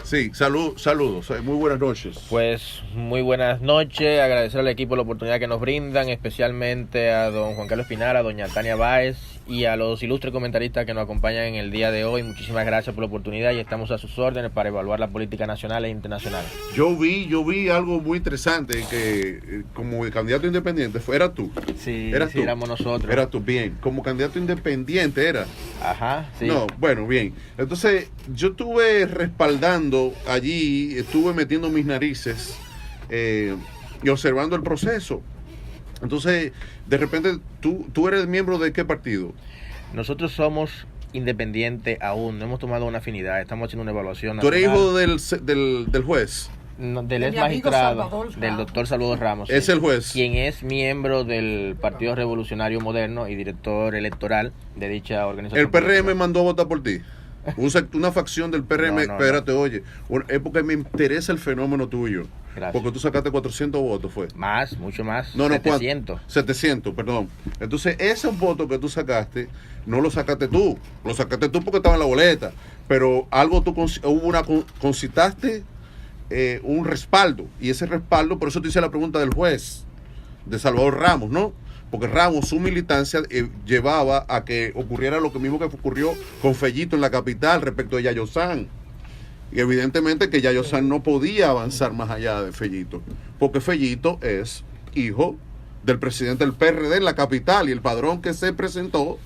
Sí, saludos, muy buenas noches. Pues muy buenas noches, agradecer al equipo la oportunidad que nos brindan, especialmente a don Juan Carlos Espinal, a doña Tania Báez y a los ilustres comentaristas que nos acompañan en el día de hoy. Muchísimas gracias por la oportunidad y estamos a sus órdenes para evaluar la política nacional e internacional. Yo vi algo muy interesante que como candidato independiente era tú. Sí, tú. éramos nosotros. Era tú, bien. Como candidato independiente era. Ajá, sí. No, bueno, bien. Entonces, yo estuve respaldando allí, estuve metiendo mis narices y observando el proceso. Entonces, de repente, ¿tú eres miembro de qué partido? Nosotros somos independientes aún, no hemos tomado una afinidad, estamos haciendo una evaluación nacional. ¿Tú eres hijo del juez? No, del ex magistrado, del doctor Salvador Ramos. Es el juez. Quien es miembro del Partido Revolucionario Moderno y director electoral de dicha organización. ¿El PRM mandó a votar por ti? Una facción del PRM, no, espérate, no. Oye, es porque me interesa el fenómeno tuyo. Gracias. Porque tú sacaste 400 votos, ¿fue? Más, mucho más. No, 700. 700, perdón. Entonces, esos votos que tú sacaste, no los sacaste tú. Los sacaste tú porque estaba en la boleta. Pero algo concitaste un respaldo. Y ese respaldo, por eso te hice la pregunta del juez, de Salvador Ramos, ¿no? Porque Ramos, su militancia llevaba a que ocurriera lo mismo que ocurrió con Fellito en la capital respecto de Yayo San. Y evidentemente que Yayo San no podía avanzar más allá de Fellito, porque Fellito es hijo del presidente del PRD en la capital y el padrón que se presentó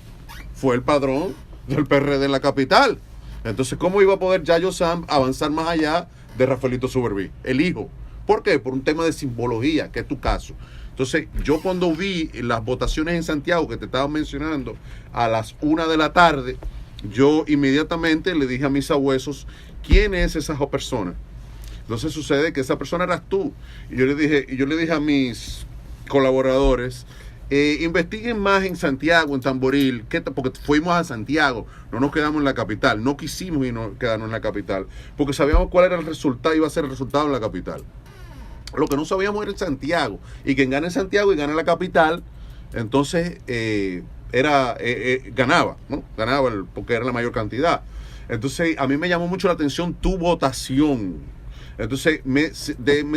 fue el padrón del PRD en la capital. Entonces, ¿cómo iba a poder Yayo San avanzar más allá de Rafaelito Suberví, el hijo? ¿Por qué? Por un tema de simbología, que es tu caso. Entonces, yo cuando vi las votaciones en Santiago, que te estaba mencionando, a las 1 de la tarde, yo inmediatamente le dije a mis abuesos, ¿quién es esa persona? Entonces sucede que esa persona eras tú. Y yo le dije a mis colaboradores, investiguen más en Santiago, en Tamboril, porque fuimos a Santiago, no nos quedamos en la capital, no quisimos quedarnos en la capital, porque sabíamos cuál era el resultado, iba a ser el resultado en la capital. Lo que no sabíamos era en Santiago. Y quien gane en Santiago y gane la capital, entonces ganaba, ¿no? Ganaba porque era la mayor cantidad. Entonces, a mí me llamó mucho la atención tu votación. Entonces, me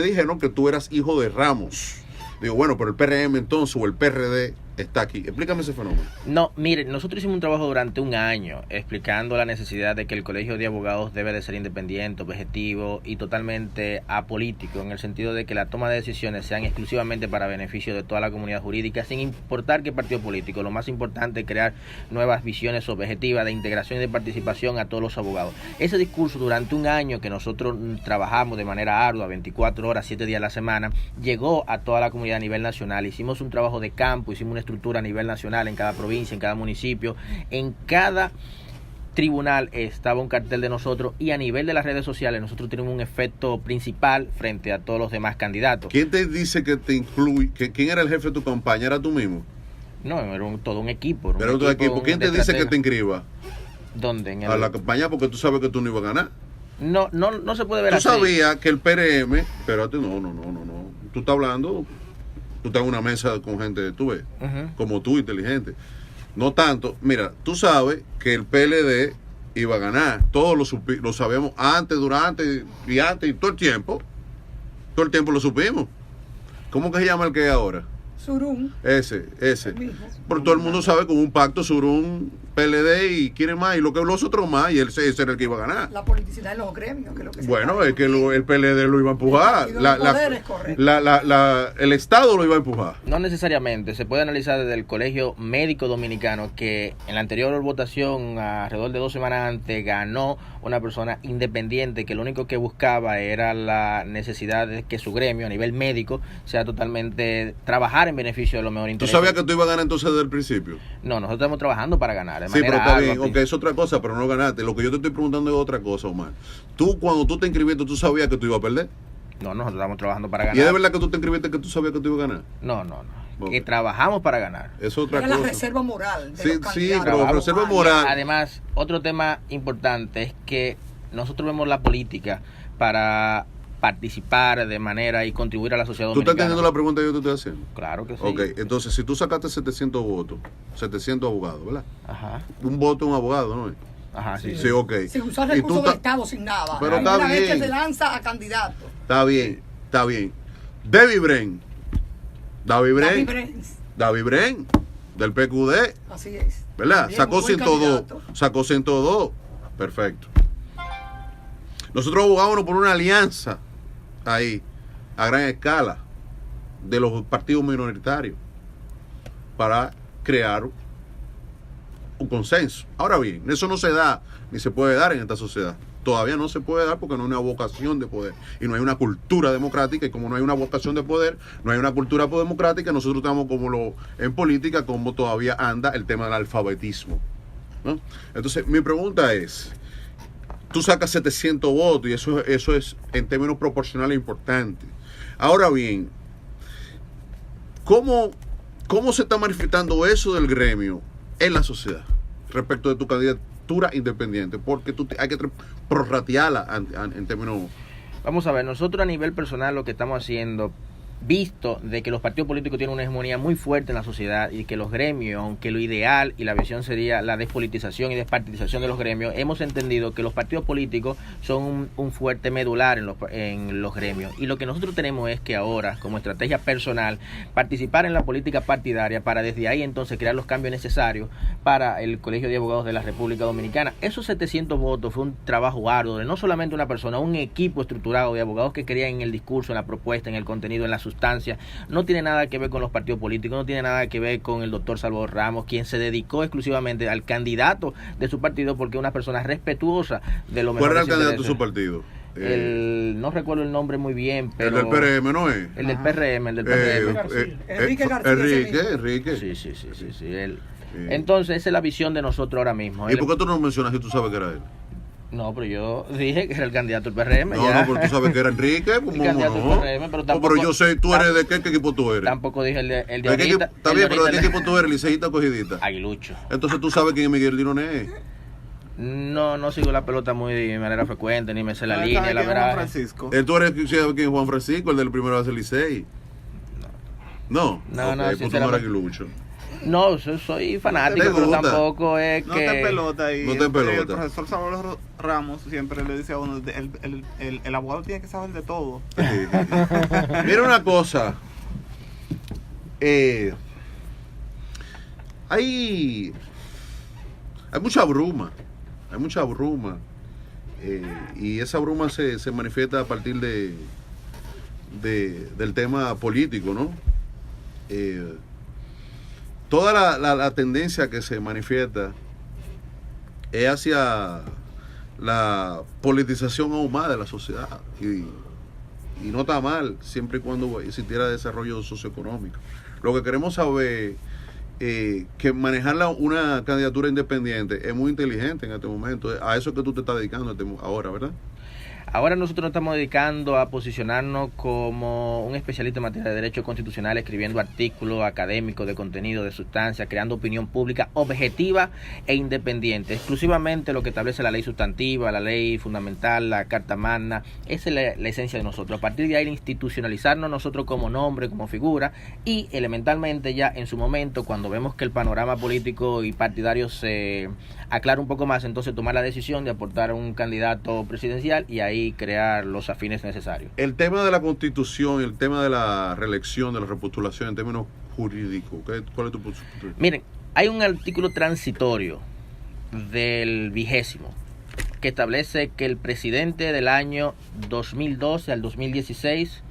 dijeron que tú eras hijo de Ramos. Digo, bueno, pero el PRM entonces, o el PRD, está aquí. Explícame ese fenómeno. No, mire, nosotros hicimos un trabajo durante un año explicando la necesidad de que el Colegio de Abogados debe de ser independiente, objetivo y totalmente apolítico, en el sentido de que la toma de decisiones sean exclusivamente para beneficio de toda la comunidad jurídica, sin importar qué partido político. Lo más importante es crear nuevas visiones objetivas de integración y de participación a todos los abogados. Ese discurso durante un año que nosotros trabajamos de manera ardua, 24 horas, 7 días a la semana, llegó a toda la comunidad a nivel nacional. Hicimos un trabajo de campo, hicimos una estructura a nivel nacional, en cada provincia, en cada municipio, en cada tribunal estaba un cartel de nosotros, y a nivel de las redes sociales nosotros tenemos un efecto principal frente a todos los demás candidatos. ¿Quién te dice que te incluye? ¿Quién era el jefe de tu campaña? ¿Era tú mismo? No, era todo un equipo. Era un equipo. ¿Quién te dice que te inscriba? ¿Dónde? A la campaña, porque tú sabes que tú no ibas a ganar. No se puede ver tú así. Tú sabías que el PRM, espérate, no. Tú estás hablando, tú estás en una mesa con gente, tú ves, como tú, inteligente. No tanto, mira, tú sabes que el PLD iba a ganar. Todos lo sabíamos antes, durante y todo el tiempo. Todo el tiempo lo supimos. ¿Cómo que se llama el que es ahora? Surún. Ese. Pero todo el mundo sabe que hubo un pacto Surún, PLD y quiere más, y los otros más, y ese era el que iba a ganar. La politicidad de los gremios, que es lo que bueno, es que el PLD lo iba a empujar. El Estado lo iba a empujar. No necesariamente. Se puede analizar desde el Colegio Médico Dominicano que en la anterior votación, alrededor de 2 semanas antes, ganó una persona independiente que lo único que buscaba era la necesidad de que su gremio a nivel médico sea totalmente trabajar en beneficio de lo mejor interés. ¿Tú sabías que tú ibas a ganar entonces desde el principio? No, nosotros estamos trabajando para ganar. Sí, pero está bien, es otra cosa, pero no ganaste. Lo que yo te estoy preguntando es otra cosa, Omar. Tú, cuando tú te inscribiste, ¿tú sabías que tú ibas a perder? No, nosotros estamos trabajando para ganar. ¿Y es de verdad que tú te inscribiste que tú sabías que tú ibas a ganar? No. Okay. Que trabajamos para ganar. Es otra cosa. La reserva moral de los sí, pero reserva moral. Además, otro tema importante es que nosotros vemos la política para participar de manera y contribuir a la sociedad dominicana. ¿Tú estás entendiendo la pregunta que yo te estoy haciendo? Claro que sí. Ok, entonces si tú sacaste 700 votos, 700 abogados, ¿verdad? Ajá. Un voto es un abogado, ¿no? Ajá, sí. Sí, ok. Sin usar Y tú recursos del Estado, sin nada. Pero Hay está una vez bien. que se lanza a candidato. Está bien, está bien. David Bren. David David Bren. Brens. David Bren, del PQD, Así es. ¿verdad? También Sacó un buen 102. candidato. Sacó 102. Perfecto. Nosotros abogábamos por una alianza ahí, a gran escala, de los partidos minoritarios, para crear un consenso. Ahora bien, eso no se da, ni se puede dar en esta sociedad. Todavía no se puede dar porque no hay una vocación de poder y no hay una cultura democrática, y como no hay una vocación de poder, no hay una cultura democrática, nosotros estamos en política, como todavía anda el tema del alfabetismo, ¿no? Entonces, mi pregunta es, tú sacas 700 votos y eso es en términos proporcionales importante. Ahora bien, ¿cómo se está manifestando eso del gremio en la sociedad respecto de tu candidatura independiente? Porque hay que prorratearla en términos... Vamos a ver, nosotros a nivel personal lo que estamos haciendo, visto de que los partidos políticos tienen una hegemonía muy fuerte en la sociedad y que los gremios, aunque lo ideal y la visión sería la despolitización y despartidización de los gremios, hemos entendido que los partidos políticos son un fuerte medular en los gremios, y lo que nosotros tenemos es que ahora, como estrategia personal, participar en la política partidaria para desde ahí entonces crear los cambios necesarios para el Colegio de Abogados de la República Dominicana. Esos 700 votos fue un trabajo arduo de no solamente una persona, un equipo estructurado de abogados que creían en el discurso, en la propuesta, en el contenido, en la sustancia. No tiene nada que ver con los partidos políticos, no tiene nada que ver con el doctor Salvador Ramos, quien se dedicó exclusivamente al candidato de su partido porque es una persona respetuosa de lo mejor. ¿Cuál era el candidato de su partido? No recuerdo el nombre muy bien, pero... El del PRM, ¿no es? El del PRM, el del PRM. Enrique García. Enrique. Sí. Él. Entonces, esa es la visión de nosotros ahora mismo. ¿Y por qué tú no mencionas si tú sabes que era él? No, pero yo dije que era el candidato del PRM. No, pero tú sabes que era Enrique. El candidato del PRM, pero tampoco... pero yo sé, ¿tú eres de qué equipo tú eres? Tampoco dije el de ahorita. Está bien, pero ¿de qué equipo tú eres? ¿Liceísta o cogidita? Aguilucho. Entonces tú sabes quién es Miguel Dironés. No sigo la pelota muy de manera frecuente, ni me sé la línea, la verdad. Francisco. ¿Tú eres quién es Juan Francisco, el del primero base Licey? No. No, pues tú no eres Aguilucho. No, soy fanático, pero tampoco es que... No te pelota ahí. No te pelota. El profesor Salvador Ramos siempre le dice a uno, el abogado tiene que saber de todo. Mira una cosa. Hay mucha bruma. Hay mucha bruma. Y esa bruma se manifiesta a partir del tema político, ¿no? Toda la tendencia que se manifiesta es hacia la politización aún más de la sociedad, y no está mal siempre y cuando existiera desarrollo socioeconómico. Lo que queremos saber que manejar una candidatura independiente es muy inteligente en este momento. A eso es que tú te estás dedicando ahora, ¿verdad? Ahora nosotros nos estamos dedicando a posicionarnos como un especialista en materia de derecho constitucional, escribiendo artículos académicos de contenido, de sustancia, creando opinión pública objetiva e independiente. Exclusivamente lo que establece la ley sustantiva, la ley fundamental, la Carta Magna. Esa es la esencia de nosotros. A partir de ahí institucionalizarnos nosotros como nombre, como figura, y elementalmente ya en su momento, cuando vemos que el panorama político y partidario se aclara un poco más, entonces tomar la decisión de aportar a un candidato presidencial y ahí crear los afines necesarios. El tema de la Constitución, el tema de la reelección, de la repostulación en términos jurídicos, ¿cuál es tu posición? Miren, hay un artículo transitorio del 20º que establece que el presidente del año 2012 al 2016,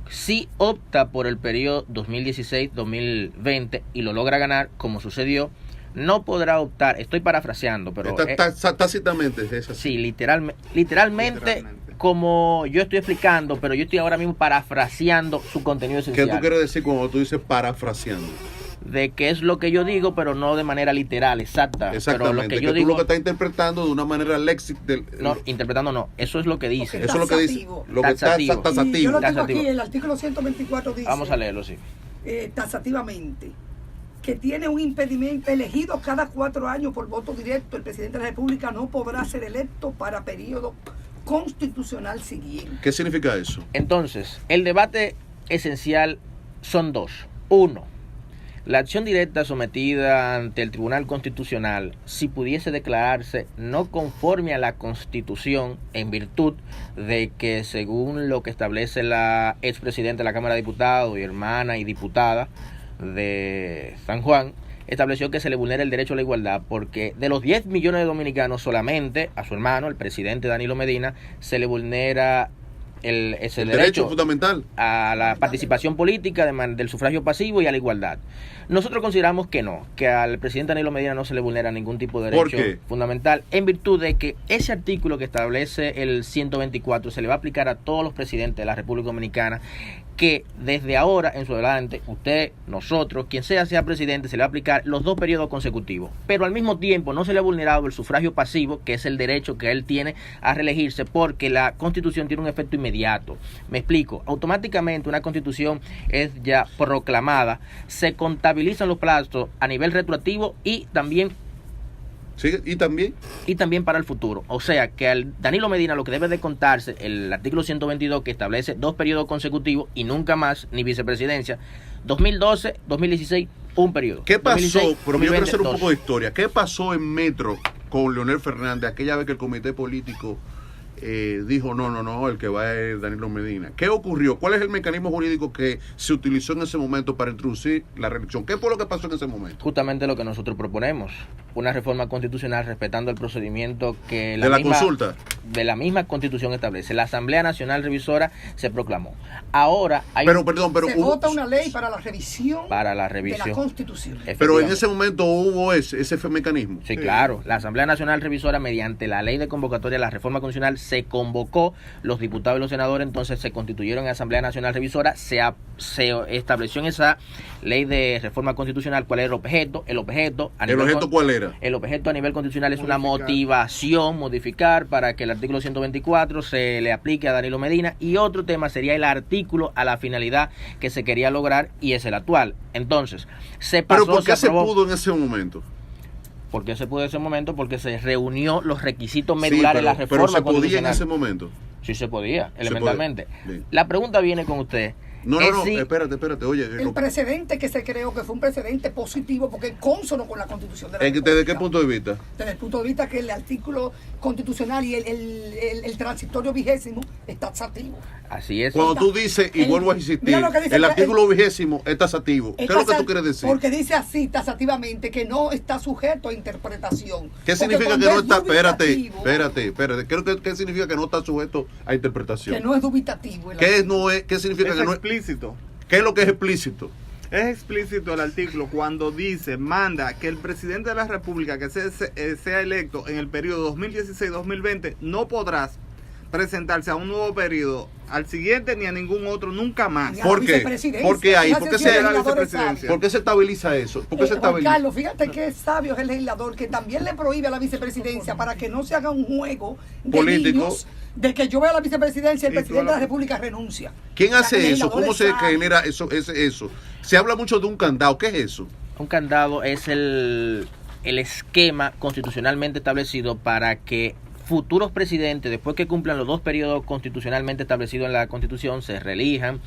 si opta por el periodo 2016-2020 y lo logra ganar, como sucedió, no podrá optar, estoy parafraseando, pero... Tácitamente es así. Sí, literalmente, como yo estoy explicando, pero yo estoy ahora mismo parafraseando su contenido esencial. ¿Qué tú quieres decir cuando tú dices parafraseando? De que es lo que yo digo, pero no de manera literal, exacta. Exactamente, pero lo que tú lo que estás interpretando de una manera léxica. No, interpretando no, eso es lo que dice. Eso es lo que dice. Lo que está taxativo. Yo lo tengo aquí, el artículo 124 dice... Vamos a leerlo, sí. Taxativamente, que tiene un impedimento elegido cada 4 años por voto directo, el presidente de la República no podrá ser electo para periodo constitucional siguiente. ¿Qué significa eso? Entonces, el debate esencial son dos. Uno, La acción directa sometida ante el Tribunal Constitucional, si pudiese declararse no conforme a la Constitución, en virtud de que según lo que establece la expresidenta de la Cámara de Diputados y hermana y diputada de San Juan, estableció que se le vulnera el derecho a la igualdad porque de los 10 millones de dominicanos solamente a su hermano, el presidente Danilo Medina, se le vulnera ese derecho fundamental a la participación política del sufragio pasivo y a la igualdad. Nosotros consideramos que no, que al presidente Danilo Medina no se le vulnera ningún tipo de derecho fundamental, en virtud de que ese artículo que establece el 124 se le va a aplicar a todos los presidentes de la República Dominicana, que desde ahora en su adelante, usted, nosotros, quien sea presidente, se le va a aplicar los 2 periodos consecutivos, pero al mismo tiempo no se le ha vulnerado el sufragio pasivo, que es el derecho que él tiene a reelegirse, porque la Constitución tiene un efecto inmediato. Me explico, automáticamente una Constitución es ya proclamada, se contabilizan los plazos a nivel retroactivo y también para el futuro. O sea que al Danilo Medina lo que debe de contarse el artículo 122, que establece 2 periodos consecutivos y nunca más, ni vicepresidencia, 2012, 2016, un periodo. ¿Qué pasó? 2016, Pero yo quiero hacer un 2022. poco de historia. ¿Qué pasó en Metro con Leonel Fernández aquella vez que el comité político dijo no, el que va es Danilo Medina? ¿Qué ocurrió? ¿Cuál es el mecanismo jurídico que se utilizó en ese momento para introducir la reelección? ¿Qué fue lo que pasó en ese momento? Justamente lo que nosotros proponemos, una reforma constitucional respetando el procedimiento que consulta de la misma Constitución establece. La Asamblea Nacional Revisora se proclamó. Ahora hay se vota una ley para la revisión de la Constitución. Pero en ese momento hubo ese fue mecanismo. Sí, claro. La Asamblea Nacional Revisora, mediante la ley de convocatoria de la reforma constitucional, se convocó, los diputados y los senadores entonces se constituyeron en Asamblea Nacional Revisora, se estableció en esa ley de reforma constitucional cuál era el objeto. ¿El objeto cuál era? El objeto a nivel constitucional es una motivación, modificar para que el artículo 124 se le aplique a Danilo Medina, y otro tema sería el artículo a la finalidad que se quería lograr, y es el actual. Entonces, se pasó. ¿Pero por qué se pudo en ese momento? ¿Por qué se pudo en ese momento? Porque se reunió los requisitos medulares de la reforma constitucional. ¿Pero se podía en constitucional. ese momento? Sí se podía, elementalmente. Bien. La pregunta viene con usted. No, espérate, oye. El precedente que se creó, que fue un precedente positivo, porque es consono con la Constitución de la República. ¿Desde qué punto de vista? Desde el punto de vista que el artículo constitucional y el transitorio 20 es taxativo. Así es. Cuando tú dices, y vuelvo a insistir, el artículo 20 es taxativo. ¿Qué es lo que tú quieres decir? Porque dice así, taxativamente, que no está sujeto a interpretación. ¿Qué significa que no está? Espérate. ¿Qué significa que no está sujeto a interpretación? Que no es dubitativo. ¿Qué significa que no es explícito? ¿Qué es lo que es explícito? Es explícito el artículo cuando manda que el presidente de la República que sea electo en el periodo 2016-2020 no podrás presentarse a un nuevo periodo, al siguiente ni a ningún otro, nunca más. ¿Por qué? ¿Por qué ahí? ¿Por qué se estabiliza eso? ¿Por qué se estabiliza? Juan Carlos, fíjate qué sabio es el legislador, que también le prohíbe a la vicepresidencia para que no se haga un juego de político niños, de que yo vea a la vicepresidencia y el presidente de la República renuncia. ¿Quién hace eso? ¿Cómo se genera eso? Se habla mucho de un candado. ¿Qué es eso? Un candado es el esquema constitucionalmente establecido para que futuros presidentes, después que cumplan los 2 periodos constitucionalmente establecidos en la Constitución, se reelijan,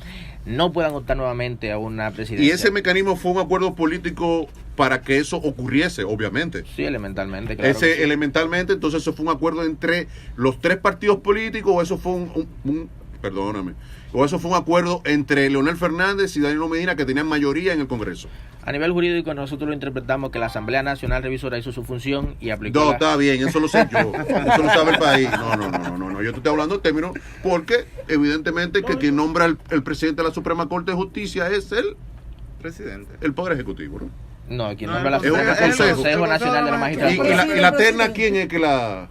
no puedan optar nuevamente a una presidencia. ¿Y ese mecanismo fue un acuerdo político para que eso ocurriese, obviamente? Sí, elementalmente, claro. Elementalmente, entonces eso fue un acuerdo entre los 3 partidos políticos, o eso fue o eso fue un acuerdo entre Leonel Fernández y Danilo Medina, que tenían mayoría en el Congreso. A nivel jurídico nosotros lo interpretamos que la Asamblea Nacional Revisora hizo su función y aplicó. No, está bien, eso lo sé yo. Eso lo sabe el país. No. Yo te estoy hablando en términos porque evidentemente que quien nombra el presidente de la Suprema Corte de Justicia es el presidente, el Poder Ejecutivo, ¿no? No, quien nombra la Suprema es el Consejo Nacional de la Magistratura. ¿Y la terna quién es que la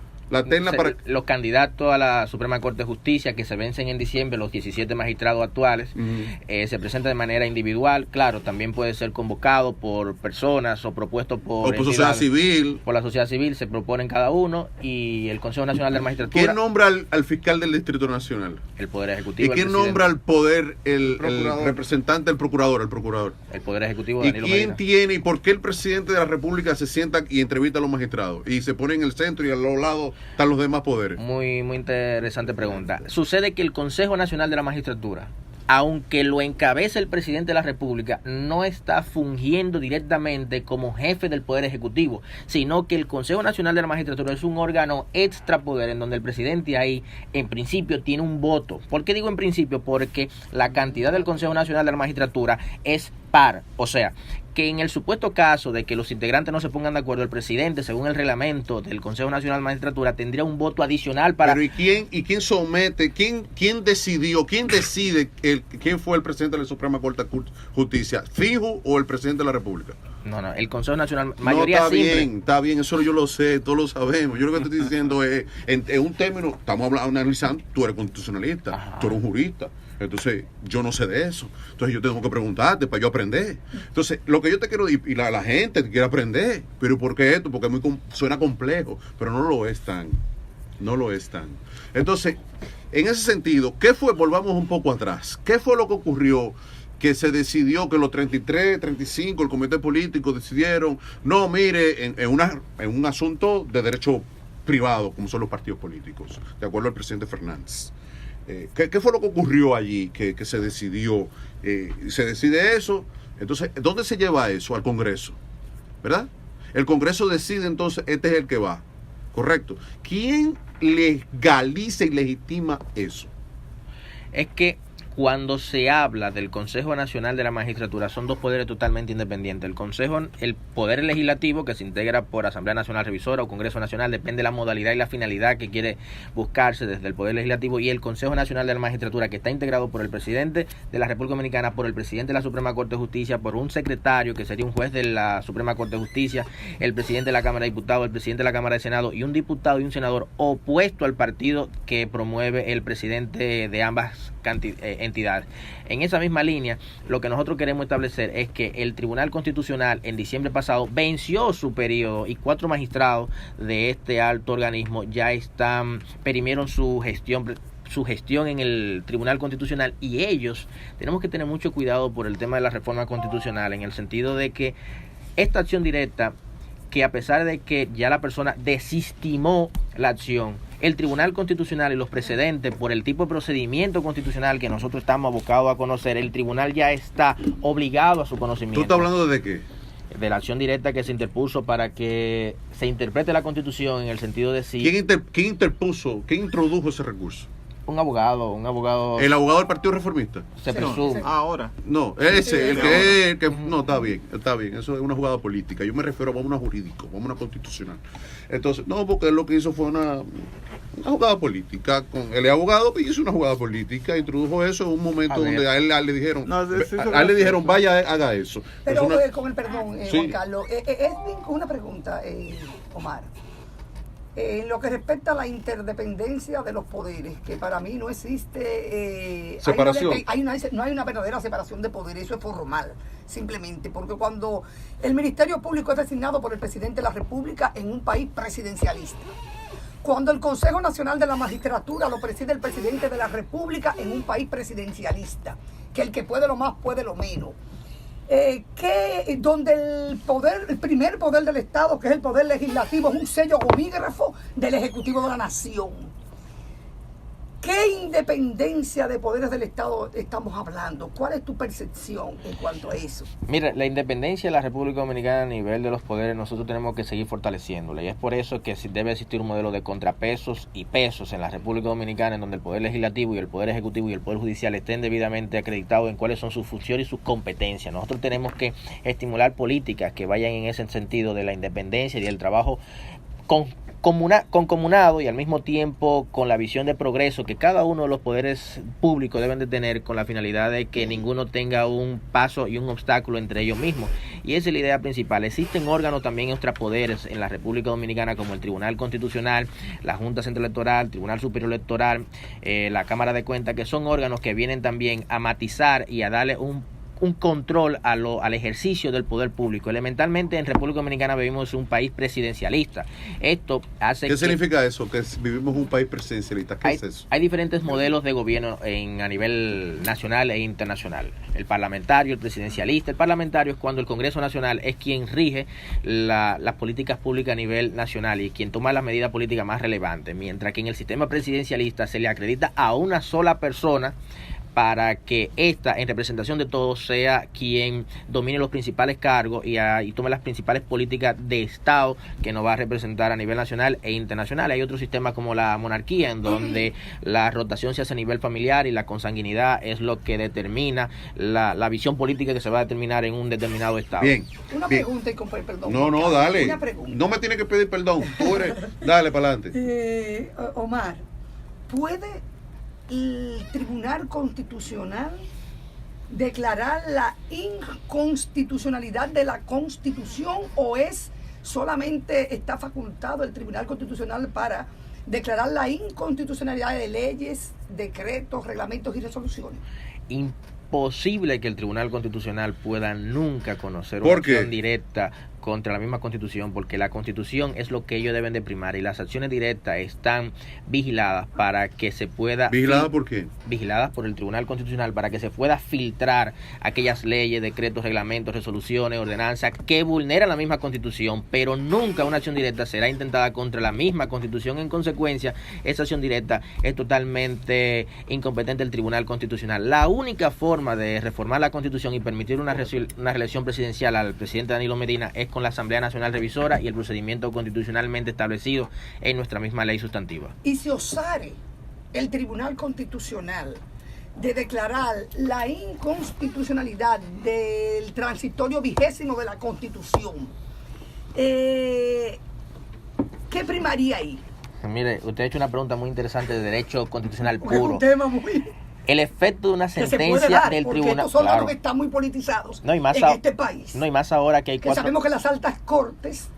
terna para los candidatos a la Suprema Corte de Justicia que se vencen en diciembre, los 17 magistrados actuales, se presentan de manera individual? Claro, también puede ser convocado por personas o propuesto por sociedad civil. Por la sociedad civil se proponen cada uno, y el Consejo Nacional de la Magistratura. ¿Quién nombra al fiscal del Distrito Nacional? El Poder Ejecutivo. ¿Y quién nombra al poder, el representante del procurador? El procurador. El Poder Ejecutivo. ¿Y quién tiene y por qué el presidente de la República se sienta y entrevista a los magistrados y se pone en el centro y a los lados están los demás poderes? Muy interesante pregunta. Sucede que el Consejo Nacional de la Magistratura aunque lo encabece el presidente de la República, no está fungiendo directamente como jefe del Poder Ejecutivo, sino que el Consejo Nacional de la Magistratura es un órgano extrapoder en donde el presidente ahí, en principio, tiene un voto. ¿Por qué digo en principio? Porque la cantidad del Consejo Nacional de la Magistratura es par, o sea, que en el supuesto caso de que los integrantes no se pongan de acuerdo, el presidente, según el reglamento del Consejo Nacional de la Magistratura, tendría un voto adicional para... Pero ¿y quién somete, quién decidió, quién decide quién fue el presidente de la Suprema Corte de Justicia, Fijo o el presidente de la República? No, el Consejo Nacional, mayoría no, simple. Está bien, eso yo lo sé, todos lo sabemos. Yo lo que estoy diciendo es, en un término, estamos analizando, tú eres constitucionalista, Ajá. Tú eres un jurista. Entonces, yo no sé de eso. Entonces, yo tengo que preguntarte para yo aprender. Entonces, lo que yo te quiero, y la gente quiere aprender. Pero ¿por qué esto? Porque suena complejo, pero no lo es tan. Entonces, en ese sentido, ¿qué fue? Volvamos un poco atrás. ¿Qué fue lo que ocurrió? Que se decidió que los 33, 35, el comité político decidieron, no, mire, en un asunto de derecho privado, como son los partidos políticos, de acuerdo al presidente Fernández. ¿Qué fue lo que ocurrió allí que se decidió? Se decide eso. Entonces, ¿dónde se lleva eso? Al Congreso, ¿verdad? El Congreso decide, entonces, este es el que va. Correcto. ¿Quién legaliza y legitima eso? Es que cuando se habla del Consejo Nacional de la Magistratura, son dos poderes totalmente independientes. El Poder Legislativo, que se integra por Asamblea Nacional Revisora o Congreso Nacional, depende de la modalidad y la finalidad que quiere buscarse desde el Poder Legislativo, y el Consejo Nacional de la Magistratura, que está integrado por el presidente de la República Dominicana, por el presidente de la Suprema Corte de Justicia, por un secretario, que sería un juez de la Suprema Corte de Justicia, el presidente de la Cámara de Diputados, el presidente de la Cámara de Senado, y un diputado y un senador opuesto al partido que promueve el presidente de ambas entidades. En esa misma línea, lo que nosotros queremos establecer es que el Tribunal Constitucional en diciembre pasado venció su periodo y 4 magistrados de este alto organismo ya perimieron su gestión en el Tribunal Constitucional, y ellos tenemos que tener mucho cuidado por el tema de la reforma constitucional, en el sentido de que esta acción directa, que a pesar de que ya la persona desestimó la acción, el Tribunal Constitucional y los precedentes por el tipo de procedimiento constitucional que nosotros estamos abocados a conocer, el tribunal ya está obligado a su conocimiento. ¿Tú estás hablando de qué? De la acción directa que se interpuso para que se interprete la Constitución en el sentido de si... ¿Quién interpuso, quién introdujo ese recurso? Un abogado... ¿El abogado del Partido Reformista? Se presume. Ahora. No, ese, el que no, está bien, eso es una jugada política. Yo me refiero a una jurídico, a una constitucional. Entonces, no, porque él lo que hizo fue una jugada política. Él es abogado, y hizo una jugada política, introdujo eso en un momento donde a él le dijeron, vaya, haga eso. Pero con el perdón, sí. Juan Carlos, es una pregunta, Omar. En lo que respecta a la interdependencia de los poderes, que para mí no existe separación. No hay una verdadera separación de poderes, eso es formal, simplemente, porque cuando el Ministerio Público es designado por el presidente de la República en un país presidencialista, cuando el Consejo Nacional de la Magistratura lo preside el presidente de la República en un país presidencialista, que el que puede lo más puede lo menos, donde el primer poder del Estado, que es el poder legislativo, es un sello homígrafo del Ejecutivo de la Nación. ¿Qué independencia de poderes del Estado estamos hablando? ¿Cuál es tu percepción en cuanto a eso? Mira, la independencia de la República Dominicana a nivel de los poderes, nosotros tenemos que seguir fortaleciéndola, y es por eso que debe existir un modelo de contrapesos y pesos en la República Dominicana, en donde el Poder Legislativo y el Poder Ejecutivo y el Poder Judicial estén debidamente acreditados en cuáles son sus funciones y sus competencias. Nosotros tenemos que estimular políticas que vayan en ese sentido de la independencia y del trabajo concomunado, y al mismo tiempo con la visión de progreso que cada uno de los poderes públicos deben de tener, con la finalidad de que ninguno tenga un paso y un obstáculo entre ellos mismos. Y esa es la idea principal. Existen órganos también extrapoderes en la República Dominicana, como el Tribunal Constitucional, la Junta Central Electoral, Tribunal Superior Electoral, la Cámara de Cuentas, que son órganos que vienen también a matizar y a darle un control al ejercicio del poder público. Elementalmente, en República Dominicana vivimos un país presidencialista. Esto hace ¿Qué significa eso? Que vivimos un país presidencialista. ¿Qué es eso? Hay diferentes modelos de gobierno a nivel nacional e internacional. El parlamentario, el presidencialista. El parlamentario es cuando el Congreso Nacional es quien rige las políticas públicas a nivel nacional y quien toma las medidas políticas más relevantes, mientras que en el sistema presidencialista se le acredita a una sola persona para que esta, en representación de todos, sea quien domine los principales cargos y tome las principales políticas de Estado que nos va a representar a nivel nacional e internacional. Hay otros sistemas como la monarquía, en donde la rotación se hace a nivel familiar y la consanguinidad es lo que determina la visión política que se va a determinar en un determinado Estado. Bien. Una bien. pregunta y con perdón. No, dale. Una pregunta. No me tienes que pedir perdón. Tú eres. Dale para adelante. Omar, ¿puede el Tribunal Constitucional declarar la inconstitucionalidad de la Constitución o solamente está facultado el Tribunal Constitucional para declarar la inconstitucionalidad de leyes, decretos, reglamentos y resoluciones? Imposible que el Tribunal Constitucional pueda nunca conocer una ¿Por qué? acción directa contra la misma Constitución, porque la Constitución es lo que ellos deben de primar y las acciones directas están vigiladas para que se pueda... ¿Vigilada por qué? Vigiladas por el Tribunal Constitucional para que se pueda filtrar aquellas leyes, decretos, reglamentos, resoluciones, ordenanzas que vulneran la misma Constitución, pero nunca una acción directa será intentada contra la misma Constitución. En consecuencia, esa acción directa es totalmente incompetente del Tribunal Constitucional. La única forma de reformar la Constitución y permitir una reelección presidencial al presidente Danilo Medina es con la Asamblea Nacional Revisora y el procedimiento constitucionalmente establecido en nuestra misma ley sustantiva. Y si osare el Tribunal Constitucional de declarar la inconstitucionalidad del transitorio 20º de la Constitución, ¿qué primaría ahí? Mire, usted ha hecho una pregunta muy interesante de derecho constitucional Porque es puro. un tema muy... El efecto de una que se puede sentencia dar, del porque tribunal. estos son Claro. los que están muy politizados No, y más en a- este país. No, y más ahora que hay Que cuatro. sabemos que las altas cortes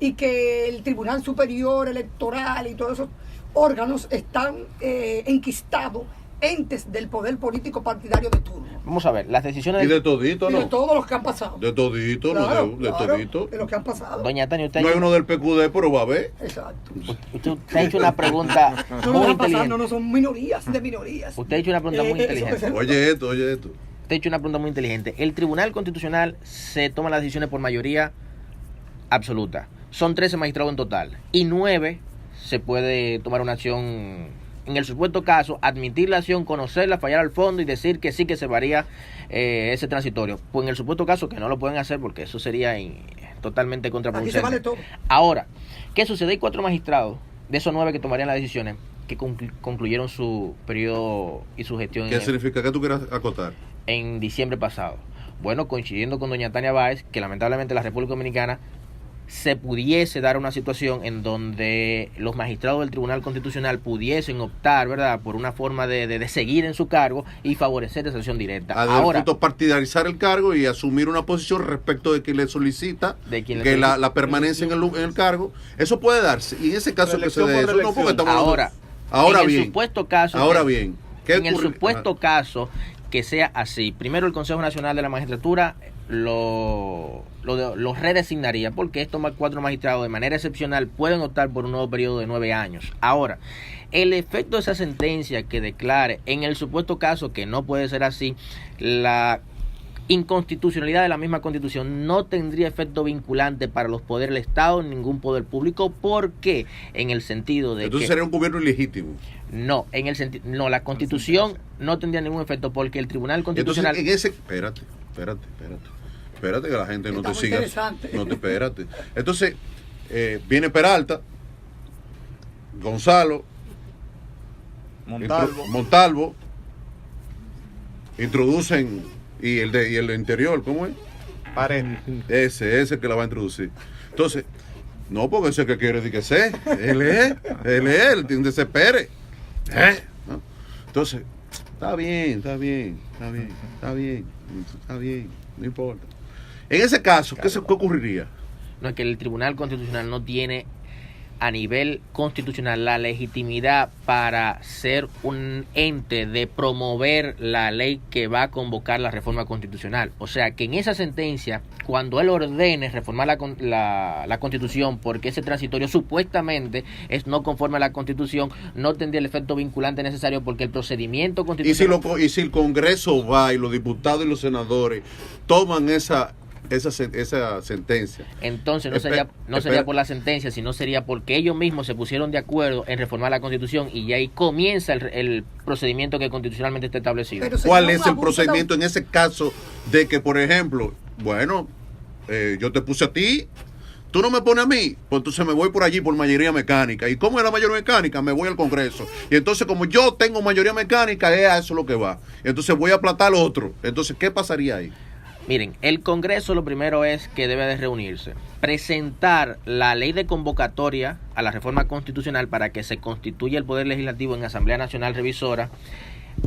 y que el Tribunal Superior Electoral y todos esos órganos están enquistados entes del poder político partidario de turno. Vamos a ver, las decisiones Y del... de todito, Y de ¿no? todos los que han pasado. De todito, Claro, no de claro, todito. de los que han pasado. Doña Tania, usted, No hay uno del PQD, pero va a ver. Exacto. usted ha hecho una pregunta No nos muy han pasado, inteligente. no son minorías de minorías. Usted ha hecho una pregunta muy inteligente. Oye esto. Usted ha hecho una pregunta muy inteligente. El Tribunal Constitucional se toma las decisiones por mayoría absoluta. Son 13 magistrados en total. Y 9 se puede tomar una acción. En el supuesto caso, admitir la acción, conocerla, fallar al fondo y decir que sí que se varía ese transitorio. Pues en el supuesto caso que no lo pueden hacer porque eso sería totalmente Aquí contraproducente. se vale todo. Ahora, ¿qué sucede? Hay 4 magistrados de esos 9 que tomarían las decisiones que concluyeron su periodo y su gestión ¿Qué significa? ¿Qué tú quieras acotar? en diciembre pasado. Bueno, coincidiendo con doña Tania Báez, que lamentablemente la República Dominicana se pudiese dar una situación en donde los magistrados del Tribunal Constitucional pudiesen optar, ¿verdad?, por una forma de seguir en su cargo y favorecer esa acción directa. Ahora, partidarizar el cargo y asumir una posición respecto de quien le solicita De quien le que solicita. la permanencia en el cargo. Eso puede darse. Y en ese caso que se Reelección dé por eso, no, porque reelección. estamos Ahora bien. en el supuesto caso, Ahora bien. ¿Qué en el ocurre? supuesto caso que sea así, primero el Consejo Nacional de la Magistratura lo redesignaría, porque estos 4 magistrados de manera excepcional pueden optar por un nuevo periodo de 9 años. Ahora, el efecto de esa sentencia que declare, en el supuesto caso que no puede ser así, la inconstitucionalidad de la misma Constitución no tendría efecto vinculante para los poderes del Estado, ningún poder público. ¿Por qué? En el sentido de Entonces que sería un gobierno ilegítimo. no, en el sentido, no, la Constitución no tendría ningún efecto porque el Tribunal Constitucional. Entonces, en ese. Espérate que la gente no Está te muy siga. interesante. No te espérate. Entonces, viene Peralta, Gonzalo, Montalvo, introducen, y el de interior, ¿cómo es? Pared. Ese que la va a introducir. Entonces, no, porque ese que quiere decir que sé. Él es, él desespere. ¿No? Entonces, está bien, no importa. En ese caso, ¿qué ocurriría? No, es que el Tribunal Constitucional no tiene a nivel constitucional la legitimidad para ser un ente de promover la ley que va a convocar la reforma constitucional. O sea, que en esa sentencia, cuando él ordene reformar la Constitución, porque ese transitorio supuestamente es no conforme a la Constitución, no tendría el efecto vinculante necesario porque el procedimiento constitucional... Y si el Congreso va y los diputados y los senadores toman esa esa sentencia. Entonces no sería por la sentencia, sino sería porque ellos mismos se pusieron de acuerdo en reformar la Constitución y ahí comienza el procedimiento que constitucionalmente está establecido. ¿Cuál es el procedimiento en ese caso de que, por ejemplo, bueno, yo te puse a ti, tú no me pones a mí, pues entonces me voy por allí por mayoría mecánica? ¿Y cómo es la mayoría mecánica? Me voy al Congreso. Y entonces, como yo tengo mayoría mecánica, a eso lo que va. Entonces voy a aplatar al otro. Entonces, ¿qué pasaría ahí? Miren, el Congreso lo primero es que debe de reunirse, presentar la ley de convocatoria a la reforma constitucional para que se constituya el Poder Legislativo en Asamblea Nacional Revisora,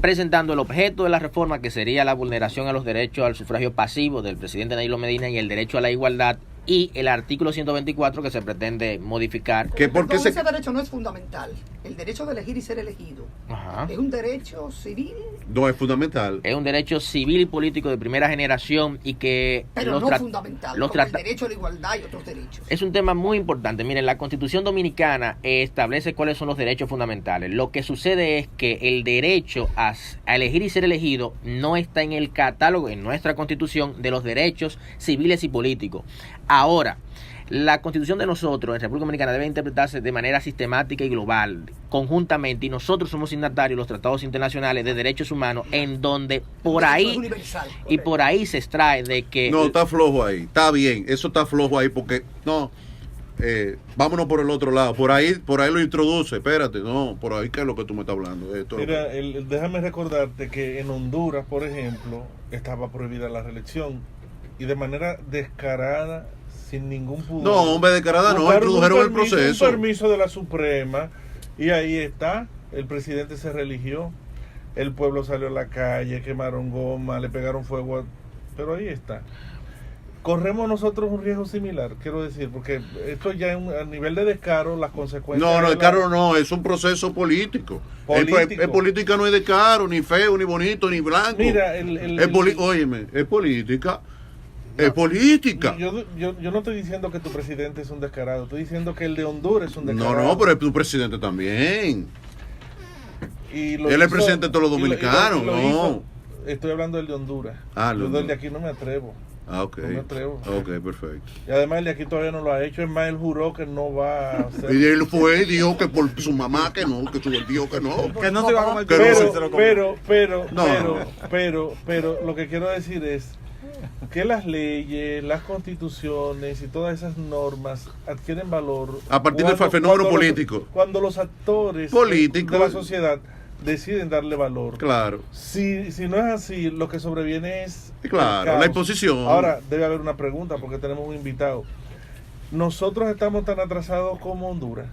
presentando el objeto de la reforma, que sería la vulneración a los derechos al sufragio pasivo del presidente Danilo Medina y el derecho a la igualdad, y el artículo 124 que se pretende modificar. Porque ese derecho no es fundamental. El derecho de elegir y ser elegido. Ajá. Es un derecho civil. No es fundamental. Es un derecho civil y político de primera generación y que... Pero no fundamental, como el derecho a la igualdad y otros derechos. Es un tema muy importante. Miren, la Constitución Dominicana establece cuáles son los derechos fundamentales. Lo que sucede es que el derecho a elegir y ser elegido no está en el catálogo, en nuestra Constitución, de los derechos civiles y políticos. Ahora, la Constitución de nosotros en República Dominicana debe interpretarse de manera sistemática y global, conjuntamente, y nosotros somos signatarios de los tratados internacionales de derechos humanos, en donde por ahí y por ahí se extrae de que... No, está flojo ahí, está bien, eso está flojo ahí porque, no, vámonos por el otro lado, por ahí lo introduce, espérate, no, por ahí que es lo que tú me estás hablando. Mira, déjame recordarte que en Honduras, por ejemplo, estaba prohibida la reelección y de manera descarada, sin ningún pudor. No, hombre, descarada no, introdujeron el proceso. Un permiso de la Suprema, y ahí está, el presidente se religió, el pueblo salió a la calle, quemaron goma, le pegaron fuego, pero ahí está. Corremos nosotros un riesgo similar, quiero decir, porque esto ya a nivel de descaro, las consecuencias... No, descaro no, es un proceso político. Es política, no es descaro, ni feo, ni bonito, ni blanco. Mira, óyeme, es política. Es política. Yo no estoy diciendo que tu presidente es un descarado, estoy diciendo que el de Honduras es un descarado. No, pero tu presidente también. Él es presidente de todos los dominicanos, no. Estoy hablando del de Honduras. Yo del de aquí no me atrevo. Ok. No me atrevo. Ok, perfecto. Y además el de aquí todavía no lo ha hecho, es más, él juró que no va a hacer. Y él fue y dijo que por su mamá que no, que dijo que no. Que no se va a comer. Pero lo que quiero decir es que las leyes, las constituciones y todas esas normas adquieren valor a partir del fenómeno político. Cuando los actores políticos de la sociedad deciden darle valor. Claro. Si no es así, lo que sobreviene es... Claro, la imposición. Ahora, debe haber una pregunta porque tenemos un invitado. ¿Nosotros estamos tan atrasados como Honduras?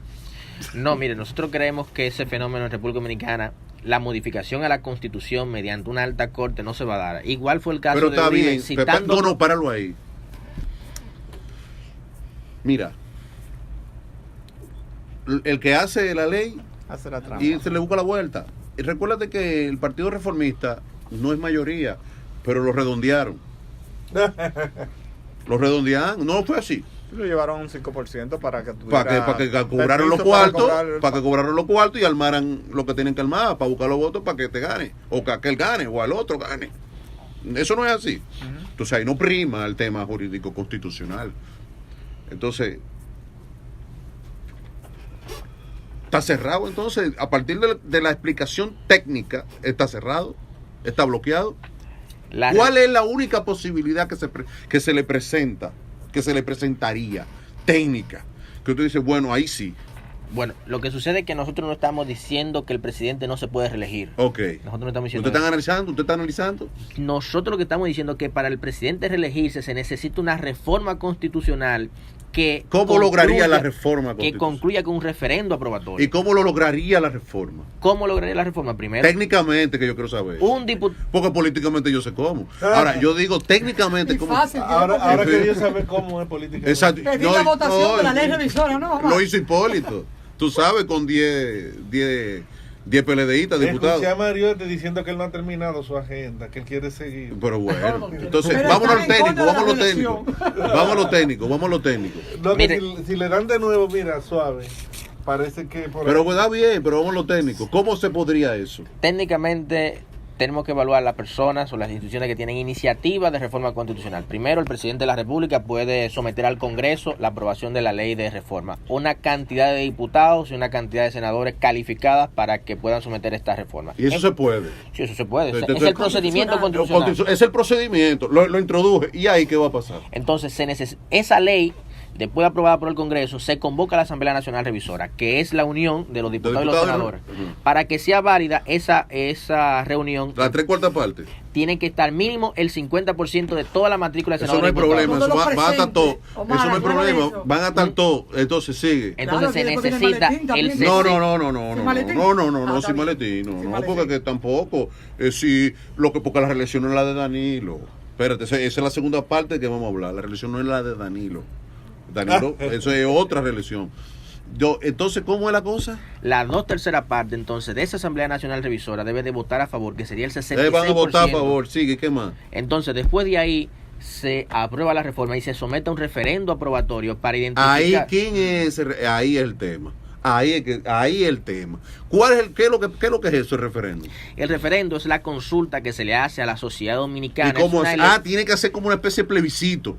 No, mire, nosotros creemos que ese fenómeno en República Dominicana, la modificación a la Constitución mediante una alta corte no se va a dar. Igual fue el caso pero de está Uribe, bien. citando... No, páralo ahí. Mira, el que hace la ley hace la trampa y se le busca la vuelta. Y recuérdate que el Partido Reformista no es mayoría, pero lo redondearon. No fue así. Lo llevaron un 5% para que cobraran los cuartos, para que cobraran los cuartos y armaran lo que tienen que armar para buscar los votos para que te gane, o que aquel gane, o al otro gane. Eso no es así. Entonces ahí no prima el tema jurídico constitucional. Entonces, está cerrado. Entonces, a partir de la explicación técnica, está cerrado, está bloqueado. ¿Cuál es la única posibilidad que se le presenta, que se le presentaría técnica? Que usted dice, bueno, ahí sí. Bueno, lo que sucede es que nosotros no estamos diciendo que el presidente no se puede reelegir. Ok. Nosotros no estamos diciendo ¿Usted está analizando? Nosotros lo que estamos diciendo es que para el presidente reelegirse se necesita una reforma constitucional que... ¿Cómo lograría la reforma constitucional? Que concluya con un referendo aprobatorio. ¿Y cómo lo lograría la reforma? ¿Cómo lograría la reforma? Primero... Técnicamente, que yo quiero saber. Porque políticamente yo sé cómo. Ahora, yo digo técnicamente cómo... Ahora quería saber cómo es políticamente. Exacto. Pedí la votación de la ley revisora, ¿no? Lo hizo Hipólito. Tú sabes, con 10 PLDistas, diputados. Escuché a Mariotti diciendo que él no ha terminado su agenda, que él quiere seguir. Pero bueno, entonces vámonos al técnico, vamos a lo técnico. No, si le dan de nuevo, mira, suave. Parece que... Pero está bien, pero vamos a lo técnico. ¿Cómo se podría eso? Técnicamente tenemos que evaluar las personas o las instituciones que tienen iniciativas de reforma constitucional. Primero, el presidente de la República puede someter al Congreso la aprobación de la ley de reforma. Una cantidad de diputados y una cantidad de senadores calificadas para que puedan someter esta reforma. Y eso se puede. Sí, eso se puede. Entonces, es el procedimiento constitucional. Es el procedimiento. Lo introduje. ¿Y ahí qué va a pasar? Entonces, esa ley, después de aprobada por el Congreso, se convoca a la Asamblea Nacional Revisora, que es la unión de los diputados y los senadores. Para que sea válida esa reunión, La 3/4 parte. tiene que estar mínimo el 50% de toda la matrícula de Eso no senadores hay y diputados. problema. Eso Todos los va a estar todo. presentes. Omar, Eso no hay acuérdate problema. eso. Van a estar todos. Entonces sigue. Entonces Claro, se que después viene necesita maletín también. el Sin maletín. No, Ah, sin está maletín, bien. Sin no, maletín. porque que tampoco, porque la reelección no es la de Danilo. Espérate, esa es la segunda parte que vamos a hablar. La reelección no es la de Danilo. Eso es otra reelección. Entonces, ¿cómo es la cosa? La 2/3 parte, entonces, de esa Asamblea Nacional Revisora debe de votar a favor, que sería el 66%. Van a votar a favor, sigue, ¿qué más? Entonces, después de ahí, se aprueba la reforma y se somete a un referendo aprobatorio para identificar... Ahí, ¿quién es? Ahí es el tema. Ahí es el tema. ¿Qué es lo que es eso, el referéndum? El referendo es la consulta que se le hace a la sociedad dominicana. ¿Y cómo Es es? una Tiene que hacer como una especie de plebiscito.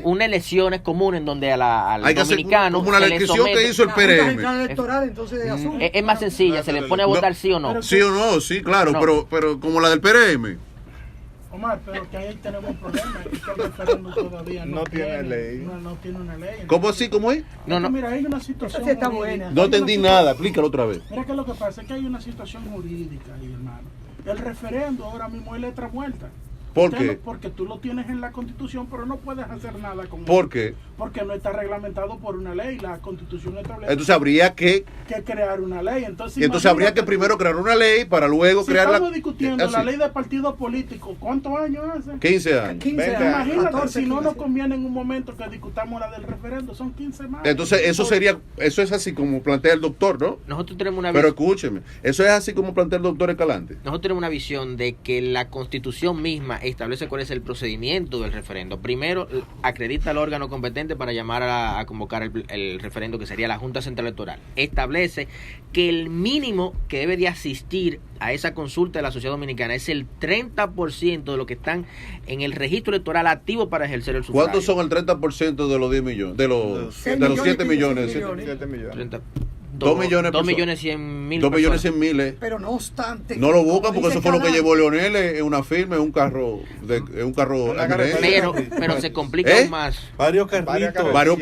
una elección es común en donde al Hay que hacer dominicano como una se le elección somete- que hizo el La Junta PRM. Central Electoral, entonces, asume. Es más sencilla, se le pone a votar sí o no. Sí o no, sí, claro, No. pero como la del PRM. Omar, pero que ahí tenemos un problema, es que el referéndum todavía No tiene ley. No tiene una ley. ¿Cómo así? ¿Cómo es? No, no. Mira, hay una situación Esa sí está jurídica. buena. No Hay entendí una nada, situa- explícalo otra vez. Mira que lo que pasa es que hay una situación jurídica ahí, hermano. El referendo ahora mismo es letra muerta. ¿Por Usted qué? no- Porque tú lo tienes en la Constitución, pero no puedes hacer nada con ¿Por él. qué? Porque no está reglamentado por una ley. La Constitución establece Entonces habría que crear una ley. Entonces, y entonces habría que imagínate primero tú, crear una ley para luego si crear estamos discutiendo así, la ley de partidos políticos, ¿cuántos años hace? 15 años. 15 20 años, Imagínate, 14, si no 15. nos conviene en un momento que discutamos la del referendo, son 15 más. Entonces eso es así como plantea el doctor, ¿no? Nosotros tenemos una Pero visión. escúcheme, eso es así como plantea el doctor Escalante. Nosotros tenemos una visión de que la Constitución misma establece cuál es el procedimiento del referendo. Primero, acredita al órgano competente para llamar a convocar el referendo, que sería la Junta Central Electoral. Establece que el mínimo que debe de asistir a esa consulta de la sociedad dominicana es el 30% de los que están en el registro electoral activo para ejercer el sufragio. ¿Cuántos son el 30% de los 10 millones? De los 7 millones. 7 millones. 30, 2 millones 2 personas. millones 100.000 2 millones personas. 100 mil. Pero no obstante. No lo buscan como porque dice eso fue lo que Calante, llevó Leonel en una firma, en un carro, en un carro Una emergencia. carretera. Pero se complica ¿Eh? aún más. Varios Varias carritos. Varios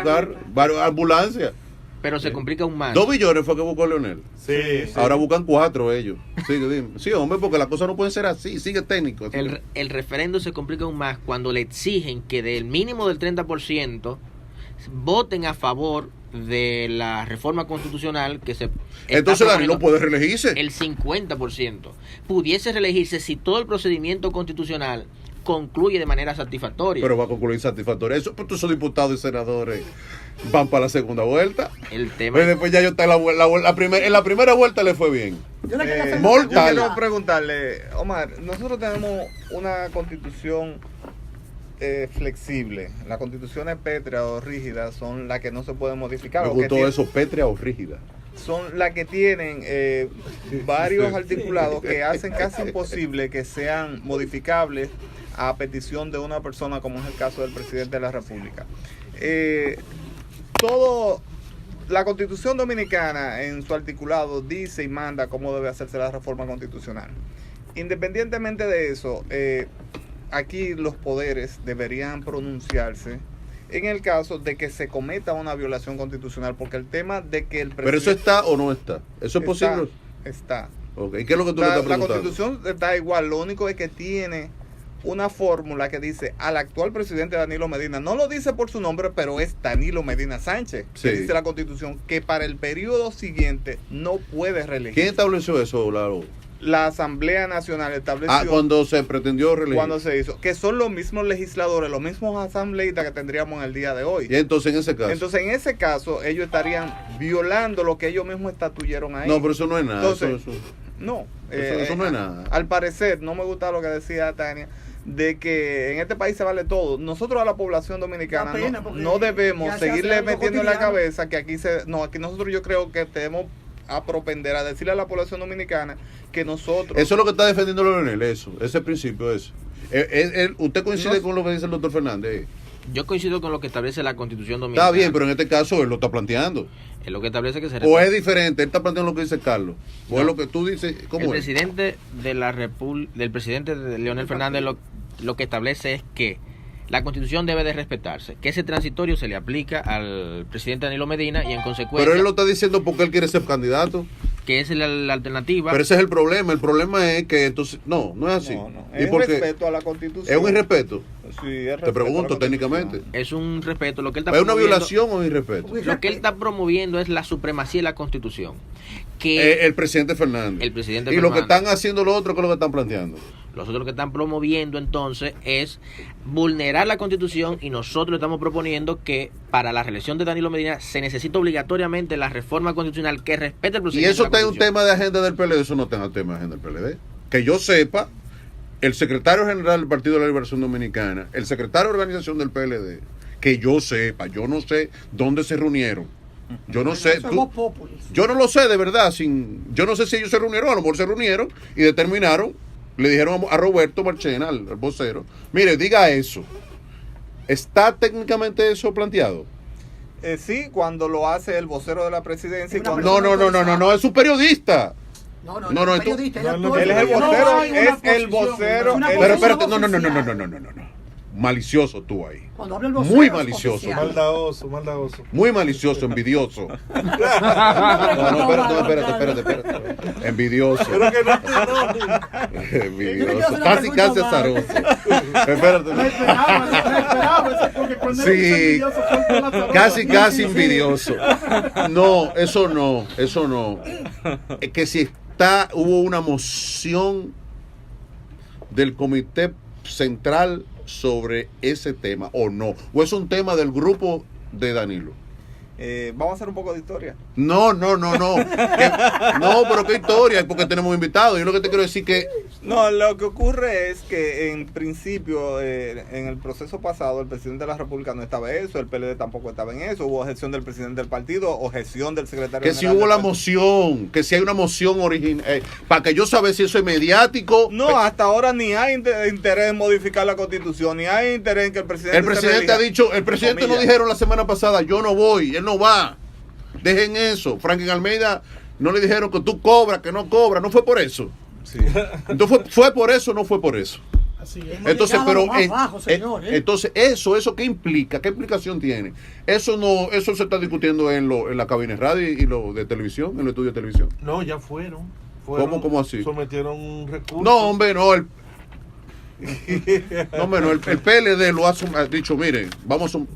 carros, varias ambulancias. Pero se complica aún más. 2 millones fue que buscó Leonel. Sí, sí. Ahora buscan 4 ellos. Sigue, dime. Sí, hombre, porque las cosas no pueden ser así. Sigue técnico. El referendo se complica aún más cuando le exigen que del mínimo del 30% voten a favor de la reforma constitucional que se está Entonces Danilo proponiendo. puede reelegirse. El 50% pudiese reelegirse si todo el procedimiento constitucional concluye de manera satisfactoria. Pero va a concluir satisfactorio. Eso, pues esos diputados y senadores van para la segunda vuelta. El tema Pues después ya yo está en la primera vuelta le fue bien. Yo le quería hacer Mortal. una Yo quiero pregunta. preguntarle, Omar, nosotros tenemos una constitución flexible. Las constituciones pétreas o rígidas son las que no se pueden modificar. Me o que gustó tienen- eso, pétrea o rígida. son las que tienen varios articulados que hacen casi imposible que sean modificables a petición de una persona, como es el caso del presidente de la República. La Constitución Dominicana en su articulado dice y manda cómo debe hacerse la reforma constitucional. Independientemente de eso, aquí los poderes deberían pronunciarse en el caso de que se cometa una violación constitucional, porque el tema de que el Pero eso está o no está. Eso es posible. Está. Ok, ¿qué es lo que tú le La estás preguntando? Constitución está igual, lo único es que tiene una fórmula que dice al actual presidente Danilo Medina, no lo dice por su nombre, pero es Danilo Medina Sánchez, Sí. que dice la Constitución que para el periodo siguiente no puede reelegir. ¿Quién estableció eso, Laro? La Asamblea Nacional estableció Cuando se pretendió reelegir. cuando se hizo, que son los mismos legisladores, los mismos asambleístas que tendríamos en el día de hoy. Y entonces en ese caso. Entonces, en ese caso, ellos estarían violando lo que ellos mismos estatuyeron ahí. no, pero eso no es nada. Entonces, eso- No, Eso no es nada. Al parecer, no me gusta lo que decía Tania, de que en este país se vale todo. Nosotros a la población dominicana Da pena, porque no debemos ya se hace seguirle algo metiendo en la cotidiano. cabeza que aquí nosotros yo creo que tenemos a propender a decirle a la población dominicana que nosotros... Eso es lo que está defendiendo Leonel, ese principio, eso. ¿Usted coincide con lo que dice el doctor Fernández? Yo coincido con lo que establece la Constitución Dominicana. Está bien, pero en este caso él lo está planteando. Es lo que establece que se O es diferente, él está planteando lo que dice Carlos. O No. es lo que tú dices, ¿cómo El es? presidente de la del presidente de Leonel Fernández lo que establece es que la Constitución debe de respetarse, que ese transitorio se le aplica al presidente Danilo Medina y en consecuencia Pero él lo está diciendo porque él quiere ser candidato. que es la alternativa. Pero ese es el problema. El problema es que entonces... No es así. No. ¿Y Es por qué? respeto a la Constitución. ¿Es un irrespeto? Sí, es respeto Te a pregunto la técnicamente. Es un respeto. Lo que él está ¿Es una promoviendo- violación o un irrespeto? Lo que él está promoviendo es la supremacía de la Constitución. Que El presidente Fernández. El presidente Y lo que Fernández. están haciendo lo otro, ¿qué es lo que están planteando? los otros lo que están promoviendo entonces es vulnerar la Constitución y nosotros estamos proponiendo que para la reelección de Danilo Medina se necesita obligatoriamente la reforma constitucional que respete el Y procedimiento. eso de la está en un Constitución. tema de agenda del PLD, eso no está en el tema de agenda del PLD. Que yo sepa, el secretario general del Partido de la Liberación Dominicana, el secretario de organización del PLD, que yo sepa, yo no sé dónde se reunieron. Yo no sé, Eso es Vox Populi. yo no lo sé de verdad, yo no sé si ellos se reunieron, a lo mejor se reunieron y determinaron, le dijeron a Roberto Marchena, al vocero, mire, diga eso. ¿Está técnicamente eso planteado? Sí, cuando lo hace el vocero de la presidencia y Una cuando... No, es un periodista. No, No, no, es tú- periodista, no, él no, actúa él es el en- No vocero, hay una es el posición, vocero. es una Pero posición espérate, no. oficial. Malicioso tú ahí. Cuando habla el vocero, Muy es malicioso. oficial. Maldadoso. Muy malicioso, envidioso. Espérate. Envidioso. Pero que no. Envidioso. Casi azaroso. Espérate. Me esperaba, porque cuando él Sí. dice envidioso, suelta la sabor. Casi envidioso. No, eso no. Es que si hubo una moción del comité central sobre ese tema o no, o es un tema del grupo de Danilo. Vamos a hacer un poco de historia. No. No, pero qué historia, porque tenemos invitados. Yo lo que te quiero decir que No, lo que ocurre es que en principio, en el proceso pasado, el presidente de la República no estaba en eso, el PLD tampoco estaba en eso, hubo objeción del presidente del partido, objeción del secretario que si general hubo del la partido. moción, que si hay una moción original, para que yo saber si eso es mediático. No, hasta ahora ni hay interés en modificar la Constitución, ni hay interés en que el presidente El presidente ha dicho, el presidente nos dijeron la semana pasada, yo no voy, él no va. Dejen eso. Franklin Almeida no le dijeron que tú cobras, que no cobras, no fue por eso. Sí. Entonces fue por eso o no fue por eso. Así es. Entonces, llegado pero a lo más bajo, señor, ¿eh? entonces eso qué implica, qué implicación tiene. Eso se está discutiendo en la cabina de radio y lo de televisión, en el estudio de televisión. No, ya fueron. ¿Cómo así? Sometieron un recurso. No, hombre, no, el PLD lo ha dicho, miren,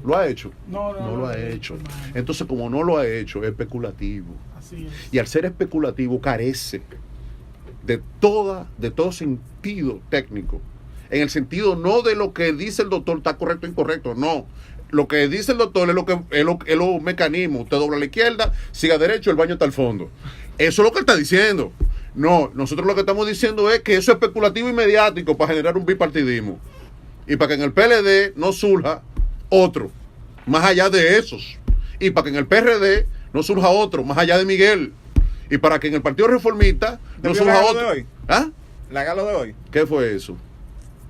lo ha hecho. No lo ha hecho. hermano. Entonces, como no lo ha hecho, es especulativo. Así es. Y al ser especulativo carece de todo sentido técnico. En el sentido no de lo que dice el doctor está correcto o incorrecto, no. Lo que dice el doctor es los mecanismos. Usted dobla a la izquierda, siga derecho, el baño está al fondo. Eso es lo que él está diciendo. No, nosotros lo que estamos diciendo es que eso es especulativo y mediático para generar un bipartidismo. Y para que en el PLD no surja otro, más allá de esos. Y para que en el PRD no surja otro, más allá de Miguel. Y para que en el Partido Reformista no ¿Te vio surja la Galo otro. de hoy? ¿Ah? La Galo de hoy, ¿Qué fue eso?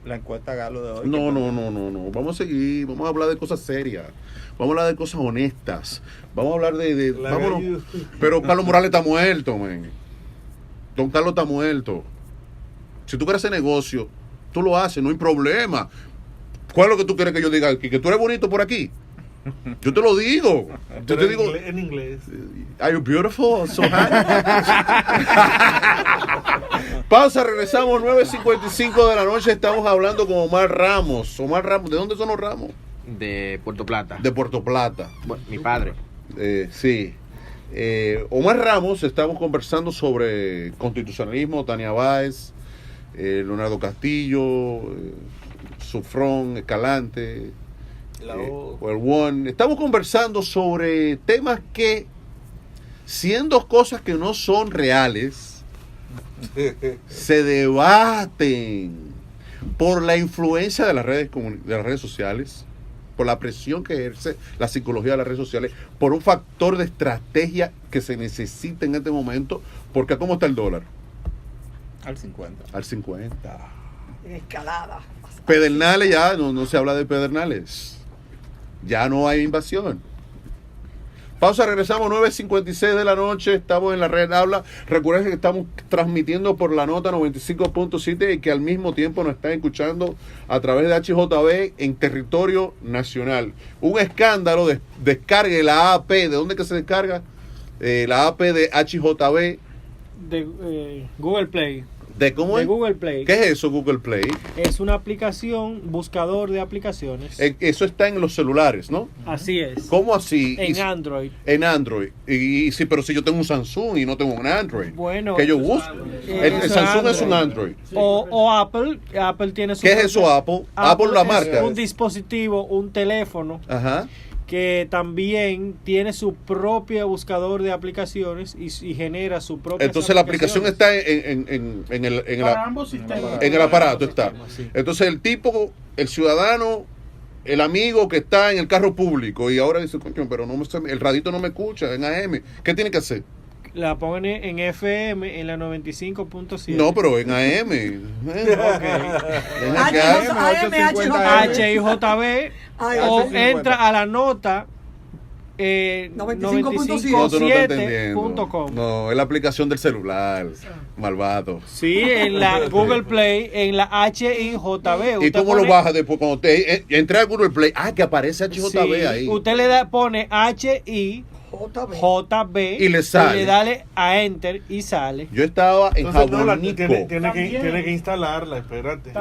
la encuesta Galo de hoy. No. Vamos a seguir, vamos a hablar de cosas serias. Vamos a hablar de cosas honestas. Vamos a hablar de La vámonos. gallina. Pero Carlos Morales está muerto, man. Don Carlos está muerto. Si tú quieres hacer negocio, tú lo haces, no hay problema. ¿Cuál es lo que tú quieres que yo diga aquí? ¿Que tú eres bonito por aquí? Yo te lo digo. Yo te digo, En inglés. are you beautiful? So Pausa, regresamos 9:55 de la noche. Estamos hablando con Omar Ramos. Omar Ramos, ¿de dónde son los Ramos? De Puerto Plata. De Puerto Plata. Bueno, mi padre. Sí. Omar Ramos, estamos conversando sobre constitucionalismo, Tania Báez, Leonardo Castillo, Sufrón, Escalante, el One. Estamos conversando sobre temas que, siendo cosas que no son reales, se debaten por la influencia de las redes sociales, por la presión que ejerce la psicología de las redes sociales, por un factor de estrategia que se necesita en este momento, porque ¿cómo está el dólar? Al 50. Al 50. En escalada. Pedernales ya, no se habla de Pedernales. Ya no hay invasión. Pausa, regresamos 9:56 de la noche, estamos en la red Habla. Recuerden que estamos transmitiendo por la nota 95.7 y que al mismo tiempo nos están escuchando a través de HJB en territorio nacional. Un escándalo, descargue la AP. ¿De dónde que se descarga? La AP de HJB. De Google Play. ¿De cómo De es? Google Play. ¿Qué es eso, Google Play? Es una aplicación, buscador de aplicaciones. Eso está en los celulares, ¿no? Así es. ¿Cómo así? En Android. En Android. Y sí, pero si yo tengo un Samsung y no tengo un Android. Bueno. Que yo busco. El Samsung es un Android. Sí. O Apple. Apple tiene su. ¿Qué es eso, Apple? Apple la es marca. Un dispositivo, un teléfono. Ajá. Que también tiene su propio buscador de aplicaciones y genera su propia. Entonces la aplicación está en Para ambos sistemas. el aparato está. Sí. Entonces el tipo, el ciudadano, el amigo que está en el carro público y ahora dice, coño, pero el radito no me escucha en AM. ¿Qué tiene que hacer? La ponen en FM en la 95.7. No, pero en AM. HIJB o entra a la nota 95.7.com. No, es la aplicación del celular, malvado. Sí, en la Google Play, en la HIJB. ¿Y cómo lo baja después cuando usted entra a Google Play? Ah, que aparece HJB ahí. Usted pone HIJB y le sale. Y le dale a Enter y sale. Yo estaba en Jabonico. Tiene que instalarla, espérate.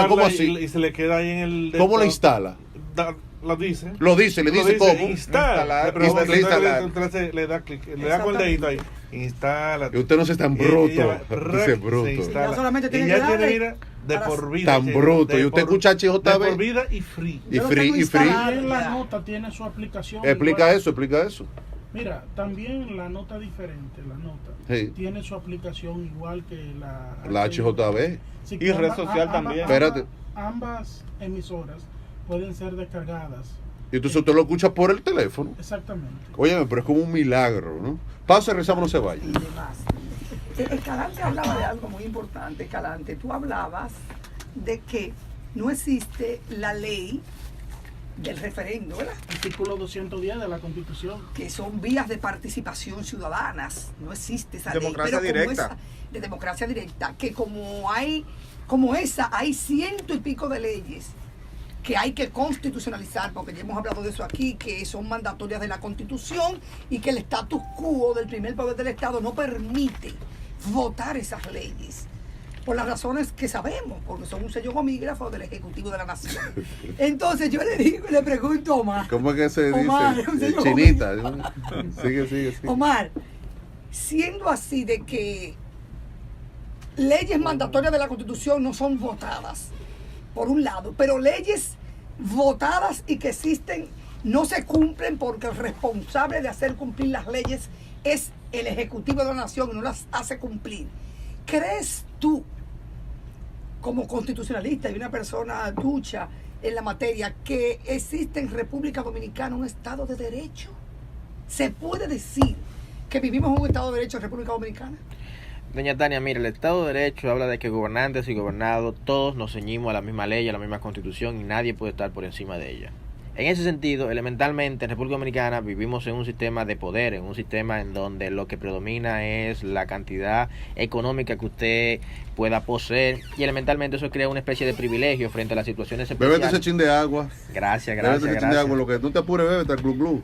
¿Cómo así? Y se le queda ahí en el... ¿Cómo la instala? Lo dice. Le dice cómo. Instalar. Le da clic, le da con el dedito ahí. Instala. Y usted no se tan bruto. Dice bruto. No solamente tiene y que ya tiene, darle mira, de por vida. Tan bruto. Y usted escucha HJB. De por vida y free. Y free. También la nota tiene su aplicación. Explica igual. eso. Mira, también la nota diferente, la nota. Sí. Tiene su aplicación igual que la HJB. Sí, Y red social también. Espérate. Ambas emisoras pueden ser descargadas. Y entonces usted lo escucha por el teléfono. Exactamente. Óyeme, pero es como un milagro, ¿no? Pausa, rezamos, no se vaya. Y demás. Escalante hablaba de algo muy importante. Escalante, tú hablabas de que no existe la ley del referendo, ¿verdad? Artículo 210 de la Constitución. Que son vías de participación ciudadanas. No existe esa Democracia ley. Pero directa. como esa, de democracia directa, que como esa, hay 100 y pico de leyes que hay que constitucionalizar, porque ya hemos hablado de eso aquí, que son mandatorias de la Constitución y que el status quo del primer poder del Estado no permite votar esas leyes, por las razones que sabemos, porque son un sello gomígrafo del Ejecutivo de la Nación. Entonces yo le pregunto a Omar. ¿Cómo es que se Omar, dice? Chinita. Sigue. Omar, siendo así de que leyes mandatorias de la Constitución no son votadas, por un lado, pero leyes votadas y que existen no se cumplen porque el responsable de hacer cumplir las leyes es el Ejecutivo de la Nación y no las hace cumplir. ¿Crees tú, como constitucionalista y una persona ducha en la materia, que existe en República Dominicana un Estado de Derecho? ¿Se puede decir que vivimos en un Estado de Derecho en República Dominicana? Doña Tania, mire, el Estado de Derecho habla de que gobernantes y gobernados todos nos ceñimos a la misma ley, a la misma Constitución y nadie puede estar por encima de ella. En ese sentido, elementalmente en República Dominicana vivimos en un sistema de poder, en un sistema en donde lo que predomina es la cantidad económica que usted pueda poseer y elementalmente eso crea una especie de privilegio frente a las situaciones especiales. Bébete ese chin de agua. Gracias. Bébete ese chin de agua, lo que no te apures, bébete al glu.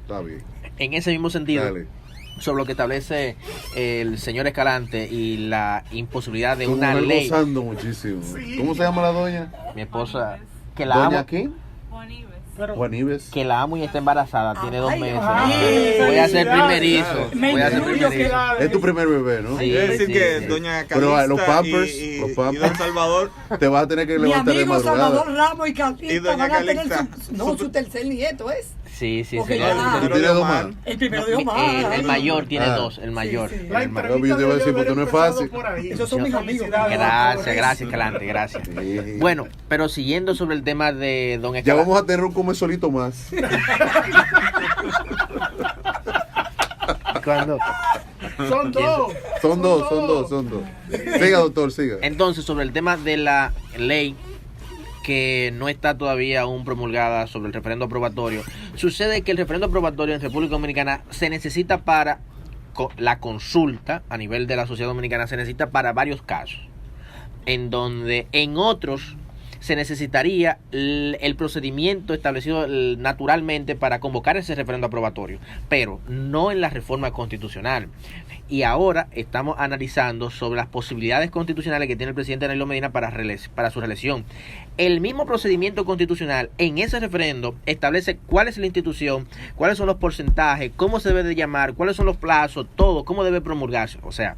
Está bien. En ese mismo sentido, Dale. sobre lo que establece el señor Escalante y la imposibilidad de Tu una mujer ley. gozando muchísimo. ¿Cómo se llama la doña? Mi esposa, que la ¿Doña amo, quién? Pero Juan Ives. que la amo y está embarazada, tiene 2 meses. ay, Voy a ser felicidades. primerizo. Me Voy a ser incluyo primerizo. Es tu primer bebé, ¿no? Sí. Es decir, sí, que sí. doña Pero, Calista los Pampers, y los Don Salvador, Te vas a tener que Mi levantar de amigo madrugada. Salvador Ramos y Y Calista doña van a tener Calista. su tercer nieto, ¿es? Sí, sí, Porque sí. ya- Tú tienes dos más. El primero de Omar. El mayor tiene Ah. dos, el mayor. sí. La El Yo mayor. entrevista te iba a decir, debió porque haber no es empezado fácil. por ahí. Esos son mis amigos. Gracias, gracias, Calante, gracias. Sí. Bueno, pero siguiendo sobre el tema de don Ya Escalante. vamos a tener un come solito más. Cuando- Son dos. Son dos. Siga, doctor, siga. Entonces, sobre el tema de la ley que no está todavía aún promulgada sobre el referendo aprobatorio, sucede que el referendo aprobatorio en República Dominicana se necesita para la consulta a nivel de la sociedad dominicana, se necesita para varios casos, en donde en otros se necesitaría el procedimiento establecido naturalmente para convocar ese referendo aprobatorio, pero no en la reforma constitucional. Y ahora estamos analizando sobre las posibilidades constitucionales que tiene el presidente Danilo Medina para su reelección. El mismo procedimiento constitucional en ese referendo establece cuál es la institución, cuáles son los porcentajes, cómo se debe de llamar, cuáles son los plazos, todo, cómo debe promulgarse. O sea,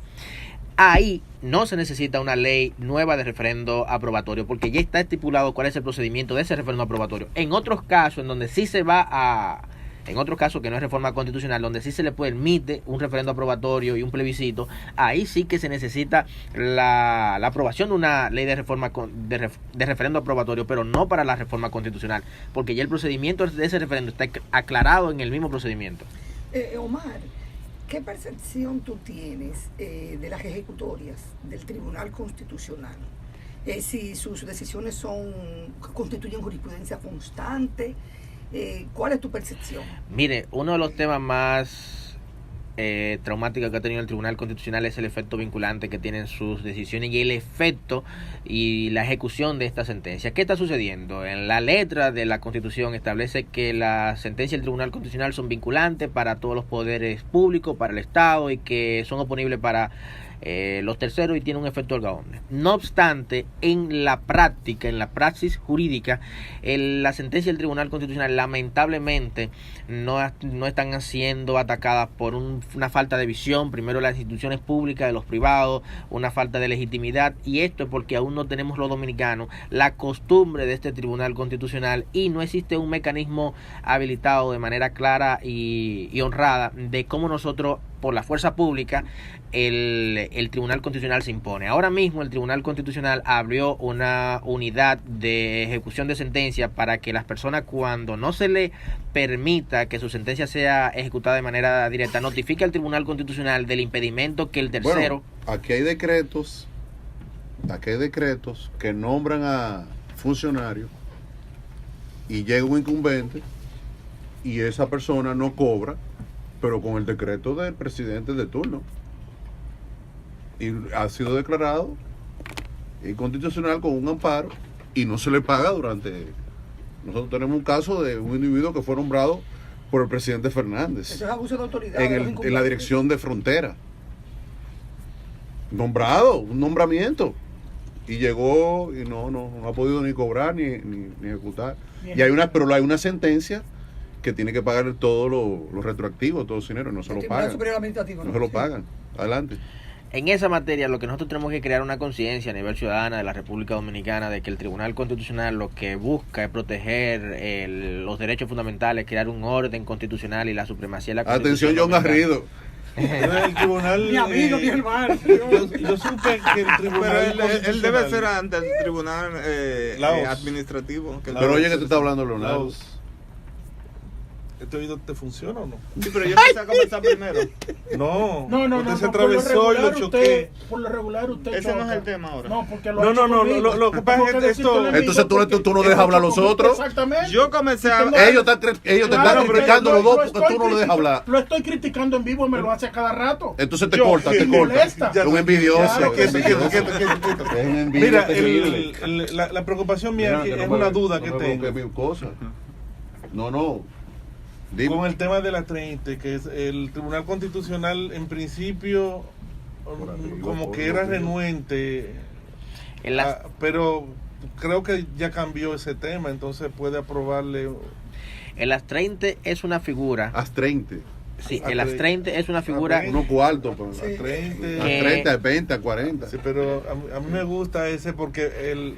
ahí no se necesita una ley nueva de referendo aprobatorio, porque ya está estipulado cuál es el procedimiento de ese referendo aprobatorio. En otros casos, en donde sí se va a... En otros casos que no es reforma constitucional, donde sí se le permite un referendo aprobatorio y un plebiscito, ahí sí que se necesita la aprobación de una ley de reforma de referendo aprobatorio, pero no para la reforma constitucional, porque ya el procedimiento de ese referendo está aclarado en el mismo procedimiento. Omar, ¿qué percepción tú tienes de las ejecutorias del Tribunal Constitucional? Si sus decisiones constituyen jurisprudencia constante, ¿cuál es tu percepción? Mire, uno de los temas más traumáticos que ha tenido el Tribunal Constitucional es el efecto vinculante que tienen sus decisiones y el efecto y la ejecución de esta sentencia. ¿Qué está sucediendo? En la letra de la Constitución establece que las sentencias del Tribunal Constitucional son vinculantes para todos los poderes públicos, para el Estado, y que son oponibles para los terceros y tiene un efecto holgazán. No obstante, en la práctica, en la praxis jurídica, la sentencia del Tribunal Constitucional lamentablemente no están siendo atacadas por una falta de visión, primero las instituciones públicas, de los privados, una falta de legitimidad, y esto es porque aún no tenemos los dominicanos la costumbre de este Tribunal Constitucional y no existe un mecanismo habilitado de manera clara y honrada de cómo nosotros, por la fuerza pública, el Tribunal Constitucional se impone. Ahora mismo el Tribunal Constitucional abrió una unidad de ejecución de sentencia para que las personas, cuando no se le permita que su sentencia sea ejecutada de manera directa, notifique al Tribunal Constitucional del impedimento que el tercero... Bueno, aquí hay decretos que nombran a funcionarios y llega un incumbente y esa persona no cobra, pero con el decreto del presidente de turno. Y ha sido declarado inconstitucional con un amparo y no se le paga durante... Nosotros tenemos un caso de un individuo que fue nombrado por el presidente Fernández Eso es abuso de autoridad. en la dirección de frontera. Nombrado, un nombramiento. Y llegó y no ha podido ni cobrar ni ejecutar. Pero hay una sentencia que tiene que pagar todo lo retroactivo, todo ese dinero, no se lo pagan. No se lo pagan. Adelante. En esa materia, lo que nosotros tenemos que crear una conciencia a nivel ciudadana de la República Dominicana de que el Tribunal Constitucional lo que busca es proteger los derechos fundamentales, crear un orden constitucional y la supremacía de la Constitución. Atención, John Garrido. El tribunal, Mi amigo, mi hermano. yo supe que el tribunal Él debe ser ante el tribunal Laos. administrativo. Pero oye que te está hablando Leonardo. ¿Este oído te funciona o no? Sí, pero yo empecé a comenzar primero. No, No, usted se por lo atravesó y lo regular choqué. por lo regular usted Ese choca. no es el tema ahora. No, porque No, lo que pasa es que esto... Entonces tú no dejas hablar a los otros. Exactamente. Yo comencé a... Ellos te están criticando los dos porque tú no lo dejas hablar. Lo estoy criticando en vivo y me lo hace a cada rato. Entonces te Yo, corta. me molesta. Es un envidioso. Quieto. Es un envidioso Mira, terrible. la preocupación mía Mira, es no una me- duda no que me tengo. provoque mi cosa. No. Dime. Con el tema de la 30, que es el Tribunal Constitucional en principio como que era renuente, pero creo que ya cambió ese tema, entonces puede aprobarle. El As-30 es una figura. As-30. Sí, el As-30 es una figura. Uno cuarto. Pues. Sí. As-30, 20, 40. Sí, pero a mí me gusta ese porque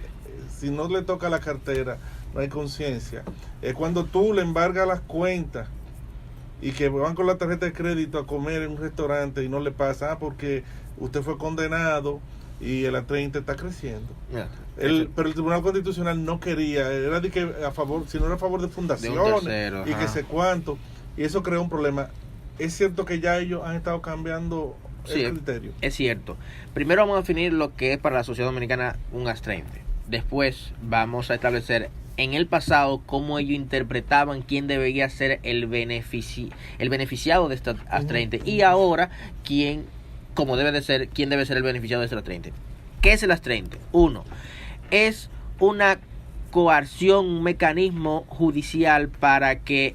si no le toca la cartera, no hay conciencia. Es cuando tú le embargas las cuentas y que van con la tarjeta de crédito a comer en un restaurante y no le pasa, porque usted fue condenado y el A30 está creciendo. Yeah. Pero el Tribunal Constitucional no quería, era de que a favor, si no era a favor de fundaciones De un tercero, y que sé cuánto, y eso creó un problema. Es cierto que ya ellos han estado cambiando el criterio. Es cierto. Primero vamos a definir lo que es para la sociedad dominicana un AS-30. Después vamos a establecer en el pasado cómo ellos interpretaban quién debería ser el beneficiado de esta AS-30 y ahora quién debe ser el beneficiado de esta AS-30. ¿Qué es el AS-30? Uno, es una coerción, un mecanismo judicial para que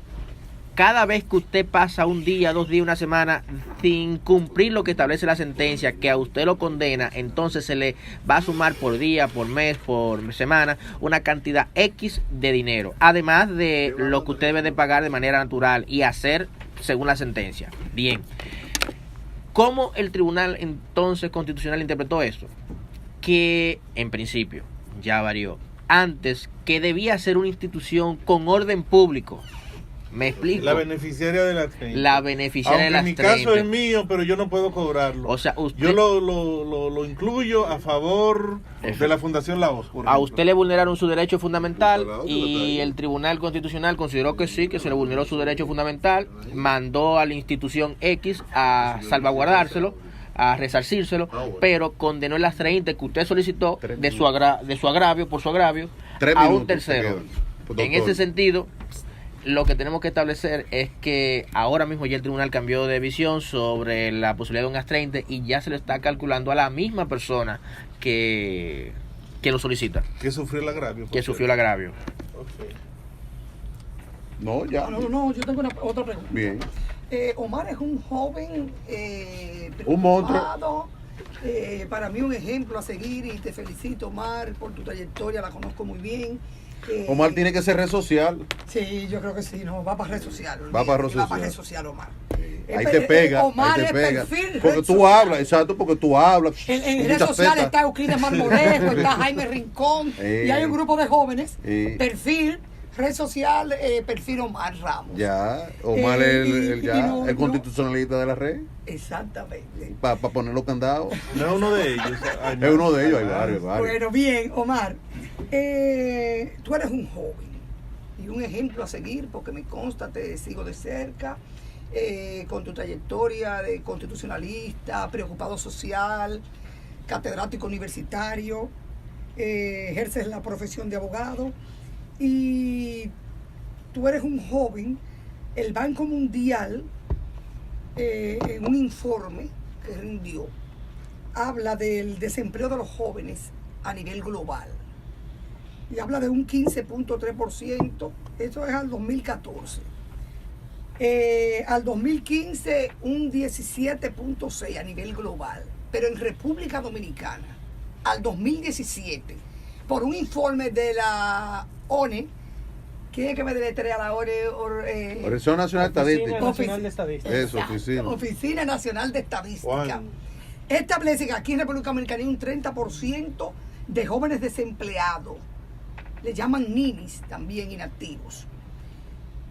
cada vez que usted pasa un día, 2 días, una semana sin cumplir lo que establece la sentencia, que a usted lo condena, entonces se le va a sumar por día, por mes, por semana, una cantidad X de dinero, además de lo que usted debe de pagar de manera natural y hacer según la sentencia. Bien, ¿cómo el Tribunal entonces Constitucional interpretó eso? Que en principio ya varió. Antes, que debía ser una institución con orden público. Me explico. La beneficiaria de la 30. La beneficiaria de las 30. En mi caso es mío, pero yo no puedo cobrarlo. O sea, usted, yo lo incluyo a favor de la Fundación La Voz. A usted le vulneraron su derecho fundamental y el Tribunal Constitucional consideró que sí, que se le vulneró su derecho fundamental, mandó a la institución X a salvaguardárselo, a resarcírselo, pero condenó el AS-30 que usted solicitó de su agravio, por su agravio, a un tercero. En ese sentido, lo que tenemos que establecer es que ahora mismo ya el tribunal cambió de visión sobre la posibilidad de un AS-30 y ya se le está calculando a la misma persona que lo solicita. Que sufrió el agravio. Que sufrió el agravio. Okay. No, ya. No, yo tengo otra pregunta. Bien. Omar es un joven un monstruo. Para mí un ejemplo a seguir y te felicito, Omar, por tu trayectoria, la conozco muy bien. Omar tiene que ser red social. Sí, yo creo que sí, no, va para red social. Va para red social, Omar. Ahí te pega, Omar ahí te pega. Perfil, porque tú hablas, exacto, porque tú hablas. En redes sociales está Euclides Marmolejo, está Jaime Rincón, y hay un grupo de jóvenes. Perfil, red social, perfil Omar Ramos. Ya, Omar el constitucionalista de la red. Exactamente. Para poner los candados. No es uno de ellos. Es uno de ellos, hay varios. Bueno, bien, Omar. Tú eres un joven y un ejemplo a seguir porque me consta, te sigo de cerca, con tu trayectoria de constitucionalista, preocupado social, catedrático universitario, ejerces la profesión de abogado y tú eres un joven. El Banco Mundial, en un informe que rindió, habla del desempleo de los jóvenes a nivel global. Y habla de un 15.3%, eso es al 2014. Al 2015 un 17.6% a nivel global. Pero en República Dominicana, al 2017, por un informe de la ONE, ¿quién es que me deletrea la ONE? Organización Nacional Nacional de Estadística. Eso, Oficina Nacional de Estadística. Juan. Establece que aquí en República Dominicana hay un 30% de jóvenes desempleados. Le llaman ninis, también inactivos.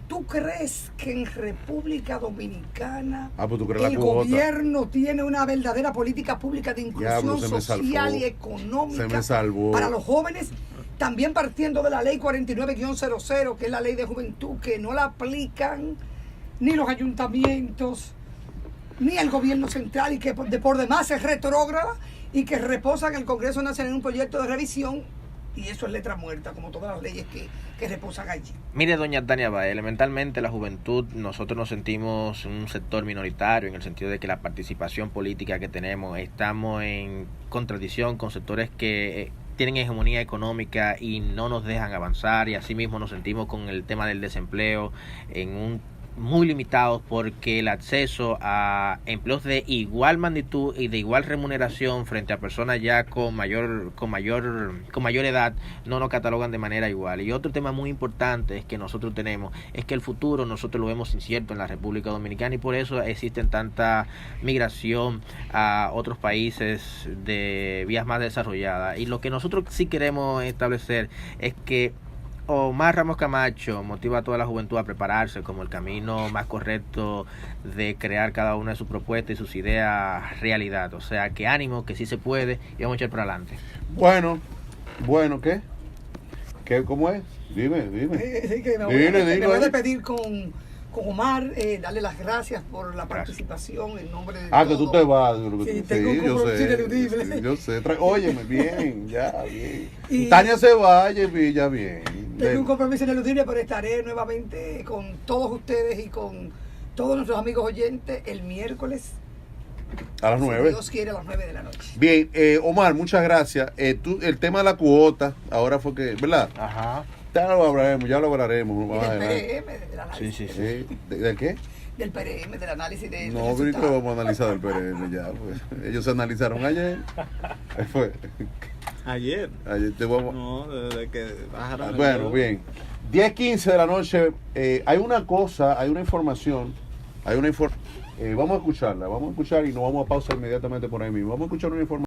¿Tú crees que en República Dominicana el gobierno tiene una verdadera política pública de inclusión social y económica para los jóvenes? También partiendo de la ley 49-00, que es la ley de juventud, que no la aplican ni los ayuntamientos, ni el gobierno central, y que por demás es retrógrada y que reposa en el Congreso Nacional en un proyecto de revisión. Y eso es letra muerta, como todas las leyes que reposan allí. Mire, doña Tania Bae, elementalmente la juventud, nosotros nos sentimos un sector minoritario en el sentido de que la participación política que tenemos, estamos en contradicción con sectores que tienen hegemonía económica y no nos dejan avanzar, y asimismo nos sentimos con el tema del desempleo muy limitados, porque el acceso a empleos de igual magnitud y de igual remuneración frente a personas ya con mayor edad no nos catalogan de manera igual. Y otro tema muy importante es que nosotros tenemos es que el futuro nosotros lo vemos incierto en la República Dominicana, y por eso existen tanta migración a otros países de vías más desarrolladas. Y lo que nosotros sí queremos establecer es que Omar Ramos Camacho motiva a toda la juventud a prepararse como el camino más correcto de crear cada una de sus propuestas y sus ideas realidad. O sea, que ánimo, que sí se puede y vamos a echar para adelante. Bueno, ¿qué? ¿Cómo es? Dime. Sí, que me Dile, voy a despedir con Omar, darle las gracias por la participación en nombre de que tú te vas. Sí, tengo un compromiso ineludible. Yo sé. Óyeme, bien, ya, bien. Y Tania se vaya y ya bien. tengo un compromiso ineludible, pero estaré nuevamente con todos ustedes y con todos nuestros amigos oyentes el miércoles. A las Si 9. Dios quiere, a las 9 de la noche. Bien, Omar, muchas gracias. El tema de la cuota, ahora fue que, ¿verdad? Ajá. Ya lo hablaremos. Y más del adelante. PRM, del análisis. ¿Del qué? Del PRM, del análisis del No, pero resultado. vamos a analizar el PRM ya. Pues. Ellos se analizaron ayer. Fue. Ayer. Ayer te vamos. No, desde que bajaron. Bueno, bien. 10:15 de la noche. Hay una información. Vamos a escucharla. Vamos a escuchar y nos vamos a pausa inmediatamente por ahí mismo. Vamos a escuchar una información.